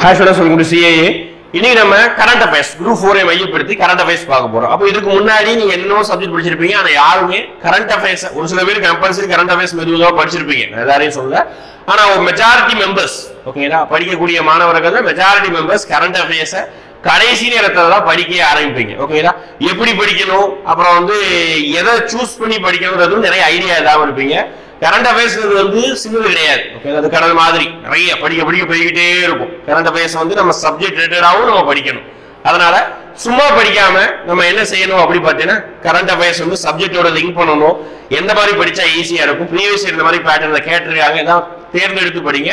ஹாஷோட சொல்லுங்க சிஏஏ. இன்னைக்கு நம்ம கரண்ட் அஃபேர்ஸ் குரூப் 4 மையப்படுத்தி கரண்ட் அஃபேர்ஸ் பார்க்க போறோம். அப்போ இதுக்கு முன்னாடி நீங்க என்னென்ன சப்ஜெக்ட் படிச்சிருப்பீங்க, ஆனா யாருமே கரண்ட் அஃபேர்ஸ் ஒரு சில பேர் கம்பல்சரி கரண்ட் அஃபேர்ஸ் மெதுவாக படிச்சிருப்பீங்க, எல்லாரையும் சொல்ல. ஆனா ஒரு மெஜாரிட்டி மெம்பர்ஸ் ஓகேங்களா, படிக்கக்கூடிய மாணவர்கள் மெஜாரிட்டி மெம்பர்ஸ் கரண்ட் அஃபேர்ஸை கடைசி நேரத்துல தான் படிக்க ஆரம்பிப்பீங்க. ஓகேங்களா, எப்படி படிக்கணும், அப்புறம் வந்து எதை சூஸ் பண்ணி படிக்கணும்ன்றது நிறைய ஐடியா இல்லாம இருப்பீங்க. கரண்ட் அஃபேர்ஸ் வந்து சின்னது கிடையாது. ஓகே, அது கடல் மாதிரி நிறைய படிக்க போய்கிட்டே இருக்கும். கரண்ட் அஃபேர்ஸ் வந்து நம்ம சப்ஜெக்ட் ரிலேட்டடாகவும் நம்ம படிக்கணும். அதனால சும்மா படிக்காம நம்ம என்ன செய்யணும் அப்படி பார்த்தீங்கன்னா, கரண்ட் அஃபேர்ஸ் வந்து சப்ஜெக்டோட லிங்க் பண்ணணும். எந்த மாதிரி படிச்சா ஈஸியா இருக்கும், ப்ரீவியஸ் இந்த மாதிரி பேட்டர்ன்ல கேட்டிருக்காங்க, இதான் தேர்ந்தெடுத்து படிங்க.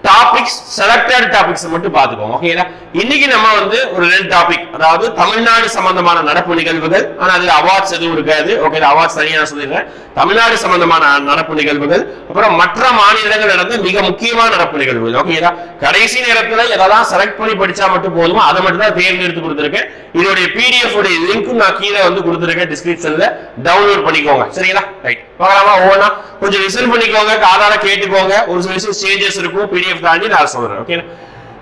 டாபிக்ஸ் செலக்டட் டாபிக்ஸ் மட்டும் பார்த்துக்கோங்க. ஓகேங்களா, இன்னைக்கு நம்ம வந்து ஒரு 2 டாபிக், அதாவது தமிழ்நாடு சம்பந்தமான நடப்பு நிகழ்வுகள், ஆனா அதுல அவார்ட்ஸ் எதுவும் இருக்காது. ஓகே, அவார்ட்ஸ் தனியா நான் சொல்லிடுறேன். தமிழ்நாடு சம்பந்தமான நடப்பு நிகழ்வுகள், அப்புறம் மற்ற மாநிலங்கள் நடந்த மிக முக்கியமான நடப்பு நிகழ்வுகள். ஓகேங்களா, கடைசி நேரத்துல எதெல்லாம் செலக்ட் பண்ணி படிச்சா மட்டும் போதுமோ அதை மட்டும் தான் தேர்ந்தெடுத்து கொடுத்துருக்கேன். இதோடைய பிடிஎஃப் உடைய லிங்க்கும் நான் கீழே வந்து கொடுத்துருக்கேன் டிஸ்கிரிப்ஷன்ல, டவுன்லோட் பண்ணிக்கோங்க. சரிங்களா, ரைட் பார்க்கலாமா? ஒவ்வொன்றா கொஞ்சம் லிசன் பண்ணிக்கோங்க, காதால கேட்டுக்கோங்க. ஒரு சில விஷயம் சேஞ்சஸ் இருக்கும், பிடிஎஃப் தாண்டி நான் சொல்றேன். Okay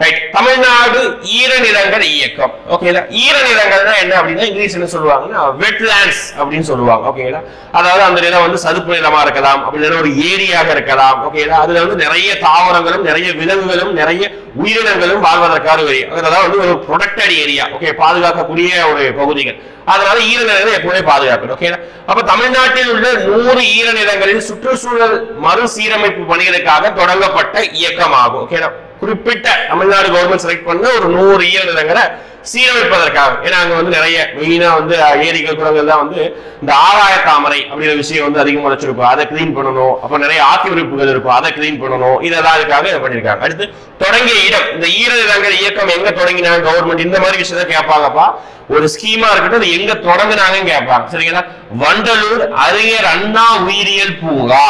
right. தமிழ்நாடு ஈரநிலங்கள் இயக்கம். ஓகேங்களா, ஈரநிலங்கள்னா என்ன அப்படின்னா இங்கிலீஷ் என்ன சொல்லுவாங்கன்னா வெட்லாண்ட்ஸ் அப்படின்னு சொல்லுவாங்க. ஓகேங்களா, அதாவது அந்த நிலம் வந்து சதுப்பு நிலமா இருக்கலாம், அப்படி ஒரு ஏரியாக இருக்கலாம். ஓகேங்களா, அதுல வந்து நிறைய தாவரங்களும் நிறைய விலங்குகளும் நிறைய உயிரினங்களும் வாழ்வதற்கான ஏரியா, அதாவது வந்து ஒரு ப்ரொடெக்டட் ஏரியா. ஓகே, பாதுகாக்கக்கூடிய ஒரு பகுதிகள். அதனால ஈரநிலங்களை எப்பவுமே பாதுகாக்கணும். ஓகே, அப்ப தமிழ்நாட்டில் உள்ள 100 ஈரநிலங்களில் சுற்றுச்சூழல் மறுசீரமைப்பு பணிகளுக்காக தொடங்கப்பட்ட இயக்கமாகும். ஓகே, குறிப்பிட்ட தமிழ்நாடு கவர்மெண்ட் செலக்ட் பண்ண ஒரு 100 ஈரநிலங்களை சீரமைப்பதற்காக. ஏன்னா அங்க வந்து நிறைய மெயினா வந்து ஏரிகள் குளங்கள் தான் வந்து இந்த ஆகாய தாமரை அப்படிங்கிற விஷயம் வந்து அதிகமாக வச்சிருக்கும், அதை கிளீன் பண்ணணும். அப்ப நிறைய ஆக்கிரமிப்புகள் இருக்கும், அதை கிளீன் பண்ணணும். இதெல்லாம் அதுக்காக பண்ணிருக்காங்க. அடுத்து தொடங்கிய இடம், இந்த ஈரநிலங்கள் இயக்கம் எங்க தொடங்கினாங்க கவர்மெண்ட், இந்த மாதிரி விஷயத்த கேட்பாங்கப்பா. ஒரு ஸ்கீமா இருக்கட்டும், அது எங்க தொடங்கினாங்கன்னு கேட்பாங்க. சரிங்களா, வண்டலூர் அறிஞர் அண்ணா உயிரியல் பூங்கா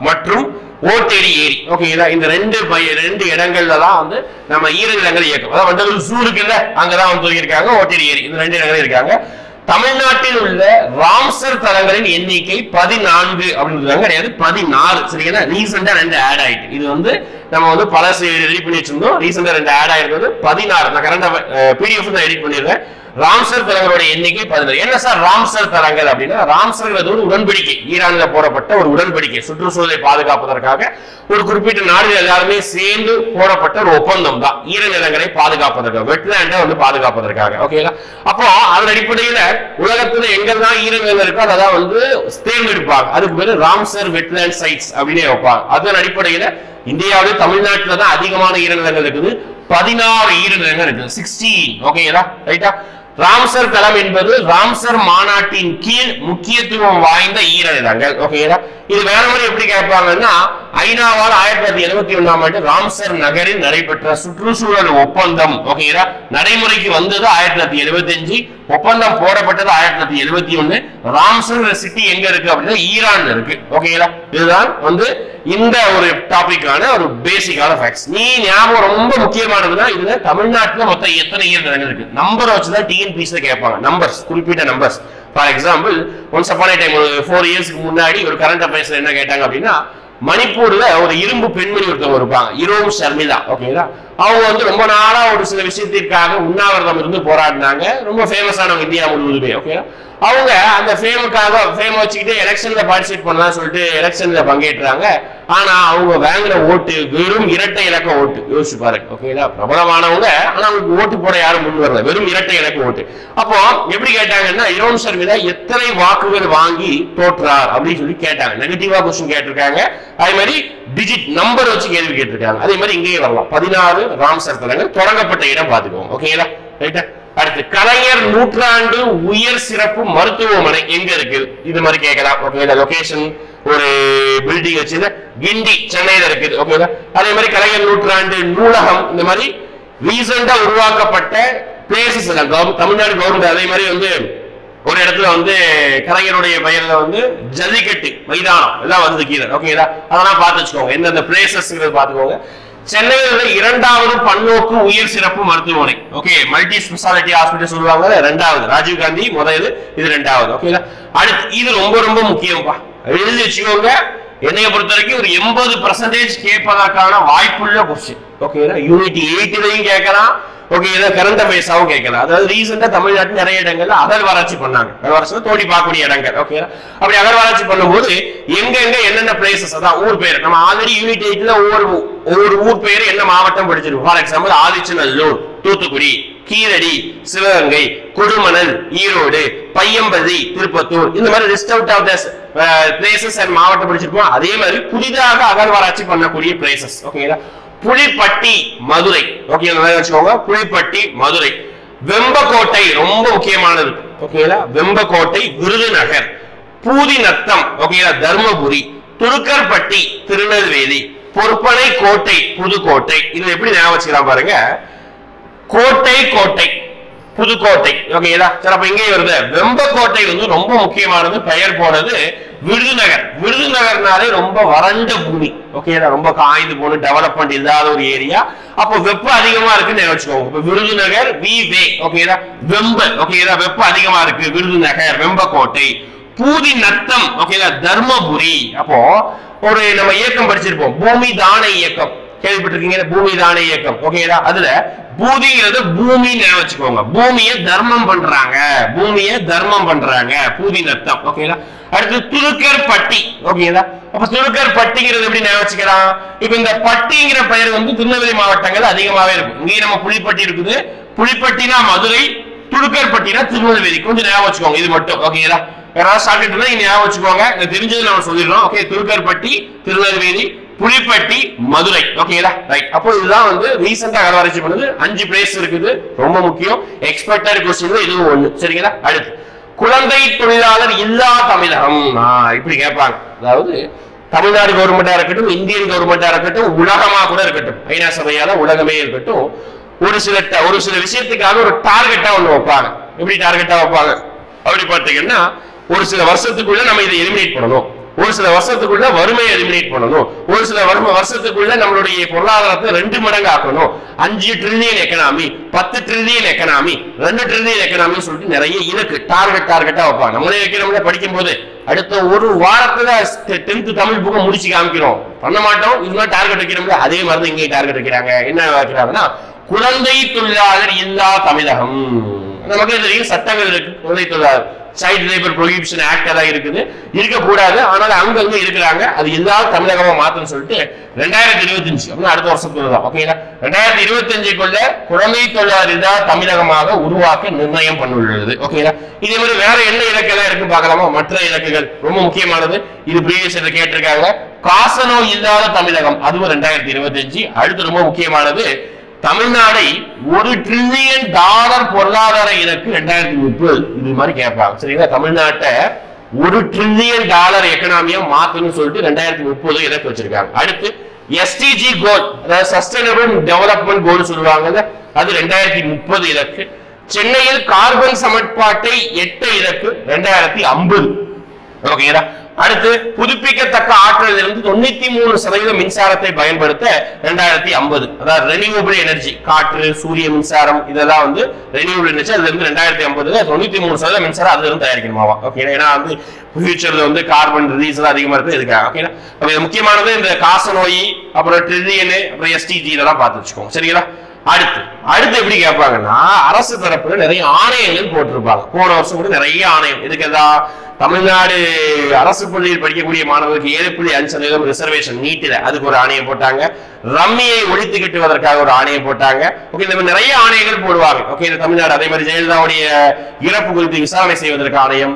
மற்றும் ஓட்டேரி ஏரி. ஓகேங்களா, இந்த ரெண்டு இடங்கள்ல தான் வந்து நம்ம ஈரநிலங்கள் இயக்கம், அதாவது வண்டலூர் ஜூ இருக்குல்ல, அங்கதான் வந்து இருக்காங்க. ஓட்டேரி ஏரி, இந்த 2 இடங்கள் இருக்காங்க. தமிழ்நாட்டில் உள்ள ராம்சர் தலங்களின் எண்ணிக்கை 14 அப்படின்னு கிடையாது, 16. சரிங்களா, ரீசெண்டா 2 ஆட் ஆயிட்டு. இது வந்து நம்ம வந்து பல எடிட் பண்ணி வச்சிருந்தோம், ரீசெண்டா 2 ஆட் ஆயிருக்கிறது 16. நான் கரண்ட் பிடிஎஃப் தான் எடிட் பண்ணிருக்கேன். ராம்சர் தலங்களுடைய எண்ணிக்கை 16. என்ன சார் ராம்சர் தலங்கள் அப்படின்னா, ராம்சர் ஒரு உடன்படிக்கை, ஈரான்ல போடப்பட்ட ஒரு உடன்படிக்கை, சுற்றுச்சூழலை பாதுகாப்பதற்காக ஒரு குறிப்பிட்ட நாடுகள் எல்லாருமே சேர்ந்து போடப்பட்ட ஒரு ஒப்பந்தம் தான் ஈரநிலங்களை பாதுகாப்பதற்காக, வெட்லாண்டை வந்து பாதுகாப்பதற்காக. ஓகேங்களா, அப்போ அதன் அடிப்படையில உலகத்துல எங்கெல்லாம் ஈரநிலங்கள் இருக்கோ அதான் வந்து தேர்ந்தெடுப்பாங்க. அதுக்கு பேரு ராம்சர் வெட்லாண்ட் சைட்ஸ் அப்படின்னு வைப்பாங்க. அதன் அடிப்படையில இந்தியாவிலே தமிழ்நாட்டில தான் அதிகமான ஈரநிலங்கள் இருக்குது, 16 ஈரநிலங்கள் இருக்குது, 16. ஓகேங்களா, ரைட்டா. ராம்சர் தலம் என்பது ராம்சர் மாநாட்டின் கீழ் முக்கியத்துவம் வாய்ந்த ஈரநிலங்கள். ஓகேங்களா, இது வேற மாதிரி எப்படி கேட்பாங்கன்னா, ஐநாவால் 1971ஆம் ஆண்டு ராம்சர் நகரில் நடைபெற்ற சுற்றுச்சூழல் ஒப்பந்தம் ஓகேங்களா நடைமுறைக்கு வந்தது 1975, ஒப்பந்தம் போடப்பட்டது 1971. ராம்சர் சிட்டி எங்க இருக்கு அப்படின்னா ஈரான்ல இருக்கு. ஓகேங்களா, இதுதான் வந்து இந்த ஒரு டாபிக்கான ஒரு பேசிக்கான ஃபேக்ட்ஸ். நீ ஞாபகம் ரொம்ப முக்கியமானதுன்னா, இதுல தமிழ்நாட்டுல மொத்தம் எத்தனை ஈரநிலங்கள் இருக்கு நம்பர் வச்சுதான் டிஎன்பிஎஸ்சி கேட்பாங்க. நம்பர்ஸ், குறிப்பிட்ட numbers. For example, once upon time ஒரு 4 இயர்ஸ்க்கு முன்னாடி ஒரு கரண்ட் அஃபேர்ஸ் என்ன கேட்டாங்க அப்படின்னா, மணிப்பூர்ல ஒரு இரும்பு பெண்மணி ஒருத்தவங்க இருப்பாங்க, இரோம் ஷர்மிளா. ஓகேங்களா, அவங்க வந்து ரொம்ப நாளா ஒரு சில விஷயத்திற்காக உண்ணாவிரதம் இருந்து போராடினாங்க, ரொம்ப ஃபேமஸானவங்க இந்தியா முழுவதுமே. ஓகேங்களா, அவங்க அந்த ஃபேம் வச்சுக்கிட்டு எலெக்ஷன்ல பார்ட்டிசிபேட் பண்ணலாம் சொல்லிட்டு எலெக்ஷன்ல பங்கேற்றாங்க. ஆனா அவங்க வாங்கின ஓட்டு வெறும் இரட்டை இலக்க ஓட்டு. யோசிச்சு பாருங்க. ஓகேங்களா, பிரபலமானவங்க, ஆனா அவங்களுக்கு ஓட்டு போட யாரும் முன் வரல, வெறும் இரட்டை இலக்க ஓட்டு. அப்போ எப்படி கேட்டாங்கன்னா, இரோம் ஷர்மிளா எத்தனை வாக்குகள் வாங்கி தோற்றார் அப்படின்னு சொல்லி கேட்டாங்க. நெகட்டிவா கொஸ்டின் கேட்டிருக்காங்க, அதே மாதிரி டிஜிட் நம்பர் வச்சு கேள்வி கேட்டிருக்காங்க. அதே மாதிரி இங்கேயே வரலாம். 16 ராம்சர் தலங்கள், தொடங்கப்பட்ட இடம் பாத்துக்கோங்க. ஓகேங்களா, ரைட்டா. அடுத்து, கலைஞர் நூற்றாண்டு உயர் சிறப்பு மருத்துவமனை எங்க இருக்கு, இது மாதிரி கேட்கலாம். ஓகேங்களா, லொகேஷன் ஒரு பில்டிங் வச்சு கிண்டி சென்னையில இருக்குது. ஓகேங்களா, அதே மாதிரி கலைஞர் நூற்றாண்டு நூலகம், இந்த மாதிரி ரீசெண்டா உருவாக்கப்பட்ட பிளேசஸ் தமிழ்நாடு கவர்மெண்ட். அதே மாதிரி வந்து ஒரு இடத்துல வந்து கலைஞருடைய பெயர்ல வந்து ஜல்லிக்கட்டு மைதானம் எல்லாம் வந்து கீழே. ஓகேங்களா, அதெல்லாம் பார்த்து வச்சுக்கோங்க, எந்தெந்த பிளேசஸ் பார்த்துக்கோங்க. சென்னையில் 2வது பன்னோக்கு உயர் சிறப்பு மருத்துவமனை. ஓகே, மல்டி ஸ்பெஷாலிட்டி ஹாஸ்பிட்டல் சொல்லுவாங்க, 2வது ராஜீவ்காந்தி, முதல் இது 2வது. ஓகேங்களா, அடுத்து இது ரொம்ப ரொம்ப முக்கியம்ப்பா, எழுதி வச்சுக்கோங்க. என்னைய பொறுத்த வரைக்கும் ஒரு 80% கேட்பதற்கான வாய்ப்புள்ள கொஸ்டின். ஓகேங்களா யூனிட் 8 கேட்கலாம் ஓகேங்களா கரண்ட் அஃபேர்ஸாவும் கேட்கலாம் அதாவது ரீசெண்டா தமிழ்நாட்டில் நிறைய இடங்கள்ல அகழ்வாராய்ச்சி பண்ணாங்க அகழ்வாராய்ச்சி தோண்டி பார்க்கக்கூடிய இடங்கள் ஓகேங்களா அப்படி அகழ்வாராய்ச்சி பண்ணும்போது எங்க என்னென்ன பிளேசஸ் அதான் ஊர் பேர் நம்ம ஆல்ரெடி யூனிட் 8ல ஒவ்வொரு ஊர் பேர் என்ன மாவட்டம் படிச்சிருக்கோம் ஃபார் எக்ஸாம்பிள் ஆதிச்சநல்லூர் தூத்துக்குடி கீழடி சிவகங்கை கொடுமணல் ஈரோடு பையம்பதி திருப்பத்தூர் இந்த மாதிரி list out of the places and மாவட்டம் படிச்சிருப்போம் அதே மாதிரி புதிதாக அகழ்வாராய்ச்சி பண்ணக்கூடிய பிளேசஸ் ஓகேங்களா புலிப்பட்டி மதுரை ஓகேங்களா வச்சுக்கோங்க புலிப்பட்டி மதுரை வெம்பக்கோட்டை ரொம்ப முக்கியமானது ஓகேங்களா வெம்பக்கோட்டை விருதுநகர் பூதிநத்தம் ஓகேங்களா தர்மபுரி துருக்கர்பட்டி திருநெல்வேலி பொற்பனை கோட்டை புதுக்கோட்டை இது எப்படி ஞாபகம் வச்சுக்கலாம் பாருங்க கோட்டை புதுக்கோட்டை ஓகேங்களா சரி அப்ப இங்கே வருது வெம்பக்கோட்டை வந்து ரொம்ப முக்கியமானது பெயர் போனது விருதுநகர்னாலே ரொம்ப வறண்ட பூமி ஓகேங்களா ரொம்ப காய்ந்து போன டெவலப்மெண்ட் இல்லாத ஒரு ஏரியா அப்போ வெப்பம் அதிகமா இருக்குன்னு வச்சுக்கோங்க இப்ப விருதுநகர் ஓகேங்களா ஓகேங்களா வெப்பம் அதிகமா இருக்கு விருதுநகர் வெம்பக்கோட்டை பூதிநத்தம் ஓகேங்களா தர்மபுரி அப்போ ஒரு நம்ம இயக்கம் படிச்சிருப்போம் பூமி தான இயக்கம் கேள்விப்பட்டிருக்கீங்க பூமி தான இயக்கம் ஓகேங்களா அதுல பூதிங்கிறது பூமின்னு வச்சுக்கோங்க பூமியை தர்மம் பண்றாங்க பூதிநத்தம் ஓகேங்களா அடுத்து துருக்கர்பட்டி ஓகேங்களா அப்ப துருக்கர்பட்டிங்கிறது எப்படி ஞாபகம் வச்சுக்கலாம் இப்ப இந்த பட்டிங்கிற பெயர் வந்து திருநெல்வேலி மாவட்டங்கள் அதிகமாவே இருக்கும் இங்கே நம்ம புலிப்பட்டி இருக்குது புலிப்பட்டினா மதுரை துருக்கர்பட்டினா திருநெல்வேலி கொஞ்சம் ஞாபகம் வச்சுக்கோங்க இது மட்டும் ஓகேங்களா யாராவது சாப்பிட்டு ஞாபகம் வச்சுக்கோங்க தெரிஞ்சது நம்ம சொல்லிடுறோம் ஓகே துருக்கர்பட்டி திருநெல்வேலி புலிப்பட்டி மதுரை ஓகேங்களா ரைட் அப்போ இதுதான் வந்து ரீசெண்டா அகழ்வாராய்ச்சி பண்ணது 5 பிளேஸ் இருக்குது ரொம்ப முக்கியம் எக்ஸ்பெக்டட் क्वेश्चन இதுவும் ஒண்ணு சரிங்களா அடுத்து குழந்தை தொழிலாளர் இல்லா தமிழகம் இப்படி கேட்பாங்க அதாவது தமிழ்நாடு கவர்மெண்டா இருக்கட்டும் இந்தியன் கவர்மெண்டா இருக்கட்டும் உலகமா கூட இருக்கட்டும் ஐநா சபையால உலகமே இருக்கட்டும் ஒரு சில விஷயத்துக்காக ஒரு டார்கெட்டா ஒண்ணு வைப்பாங்க எப்படி டார்கெட்டா வைப்பாங்க அப்படி பார்த்தீங்கன்னா ஒரு சில வருஷத்துக்குள்ள நம்ம இதை எலிமினேட் பண்ணணும் ஒரு சில வருஷத்துக்குள்ள வறுமையை எலிமினேட் பண்ணணும் ஒரு சில வருஷத்துக்குள்ள நம்மளுடைய பொருளாதாரத்தை 2 மடங்கு ஆக்கணும் 5 trillion economy 10 trillion economy 2 trillion economy சொல்லிட்டு நிறைய இலக்கு டார்கெட்டா வைப்பாங்க நம்மளே வைக்கிறோம்ல படிக்கும் போது அடுத்த ஒரு வாரத்துல 10th தமிழ் புக்கை முடிச்சு காமிக்கிறோம் பண்ண மாட்டோம் இதுதான் டார்கெட் வைக்கிறோம்ல அதே மாதிரி இங்கே டார்கெட் வைக்கிறாங்க என்ன வைக்கிறாங்கன்னா குழந்தை தொழிலாளர் இல்லா தமிழகம் நமக்கு தெரியும் சட்டங்கள் இருக்கு குழந்தை தொழிலாளர் சைல்ட் லேபர் ப்ரொஹிபிஷன் ஆக்ட் எல்லாம் இருக்குது இருக்கக்கூடாது ஆனால் அங்கங்க இருக்கிறாங்க அது எல்லா தமிழகமா மாத்தணும்னு சொல்லிட்டு 2025 அடுத்த வருஷத்துக்குள்ள தான் ஓகேங்களா 2025க்குள்ள குழந்தை தொழிலாளர் தமிழகமாக உருவாக்க நிர்ணயம் பண்ணியுள்ளது ஓகேங்களா இதே மாதிரி வேற என்ன இலக்கெல்லாம் இருக்கு பார்க்கலாமா மற்ற இலக்குகள் ரொம்ப முக்கியமானது இது ப்ரீவியஸ் இயர்ல கேட்டிருக்காங்க காசநோய் இல்லாத தமிழகம் அதுவும் 2025 அடுத்து ரொம்ப முக்கியமானது தமிழ்நாடை $1 ட்ரில்லியன் பொருளாதார இலக்கு 2030 இது மாதிரி கேட்பாங்க சரிங்களா தமிழ்நாட்டை $1 ட்ரில்லியன் எக்கனாமியா மாத்தணும்னு சொல்லிட்டு 2030 இலக்கு வச்சிருக்காங்க அடுத்து SDG கோல் அதாவது சஸ்டைனபிள் டெவலப்மெண்ட் கோல் சொல்லுவாங்கல்ல அது 2030 இலக்கு சென்னையில் கார்பன் சமன்பாட்டை எட்ட இலக்கு 2050 ஓகேங்களா அடுத்து புதுப்பிக்கத்தக்க ஆற்றலிலிருந்து 93% மின்சாரத்தை பயன்படுத்த 2050 அதாவது ரெனியூவபிள் எனர்ஜி காற்று சூரிய மின்சாரம் இதெல்லாம் வந்து ரெனியூவபிள் எனர்ஜி அதுல இருந்து 2050 93% மின்சாரம் அதுல இருந்து தயாரிக்கணுமாவா ஓகே ஏன்னா வந்து ஃபியூச்சர்ல வந்து கார்பன் ரிலீஸ் எல்லாம் அதிகமா இருக்கு இதுக்காக ஓகேனா அப்ப முக்கியமானது இந்த காசநோய் அப்புறம் ட்ரில்லியன் அப்புறம் SDG இதெல்லாம் பார்த்து வச்சுக்கோங்க சரிங்களா அடுத்து எப்படி கேட்பாங்கன்னா அரசு தரப்புல நிறைய ஆணையங்கள் போட்டிருப்பாங்க போன வருஷம் கூட நிறைய ஆணையம் இதுக்கு எல்லாம் தமிழ்நாடு அரசு பள்ளியில் படிக்கக்கூடிய மாணவர்களுக்கு 7.5% ரிசர்வேஷன் நீட்டில அதுக்கு ஒரு ஆணையம் போட்டாங்க ரம்மியை ஒழித்து கட்டுவதற்காக ஒரு ஆணையம் போட்டாங்க ஓகே இந்த மாதிரி நிறைய ஆணையங்கள் போடுவாங்க ஓகே இந்த தமிழ்நாடு அதே மாதிரி ஜெயலலிதாவுடைய இறப்பு குறித்து விசாரணை செய்வதற்கு ஆணையம்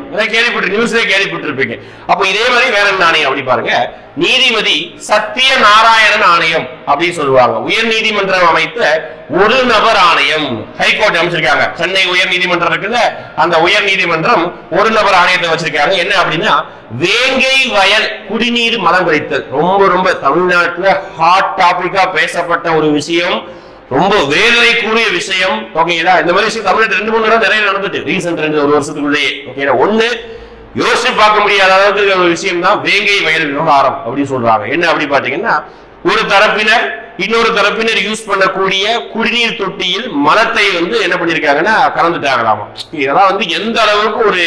நியூஸ்ல கேள்விப்பட்டிருப்பீங்க அப்போ இதே மாதிரி வேற என்ன ஆணையம் அப்படி பாருங்க நீதிபதி சத்யநாராயணன் ஆணையம் அப்படின்னு சொல்லுவாங்க உயர் நீதிமன்றம் அமைத்த ஒரு நபர் ஆணையம் ஹைகோர்ட் அமைச்சிருக்காங்க சென்னை உயர் நீதிமன்றம் இருக்குல்ல அந்த உயர் நீதிமன்றம் ஒரு நபர் ஆணையத்தை வச்சிருக்காங்க என்ன அப்படின்னா வேங்கை வயல் குடிநீர் மலம் கழித்தல் ரொம்ப தமிழ்நாட்டுல ஹாட் டாபிக்கா பேசப்பட்ட ஒரு விஷயம் ரொம்ப வேதனைக்குரிய விஷயம் ஓகேங்களா இந்த மாதிரி விஷயம் தமிழ்நாட்டு 2-3 நேரம் நிறைய நடந்துட்டு ரீசெண்ட் ஒரு வருஷத்துக்குள்ளேயே ஓகேங்களா ஒண்ணு யோசிச்சு பார்க்க முடியாத அளவுக்கு ஒரு விஷயம் தான் வேங்கை வயல் விவகாரம் அப்படின்னு சொல்றாங்க என்ன அப்படி பாத்தீங்கன்னா ஒரு தரப்பினர் இன்னொரு தரப்பினர் யூஸ் பண்ணக்கூடிய குடிநீர் தொட்டியில் மலத்தை வந்து என்ன பண்ணிருக்காங்கன்னா கலந்துட்டாங்களாமா இதெல்லாம் வந்து எந்த அளவுக்கு ஒரு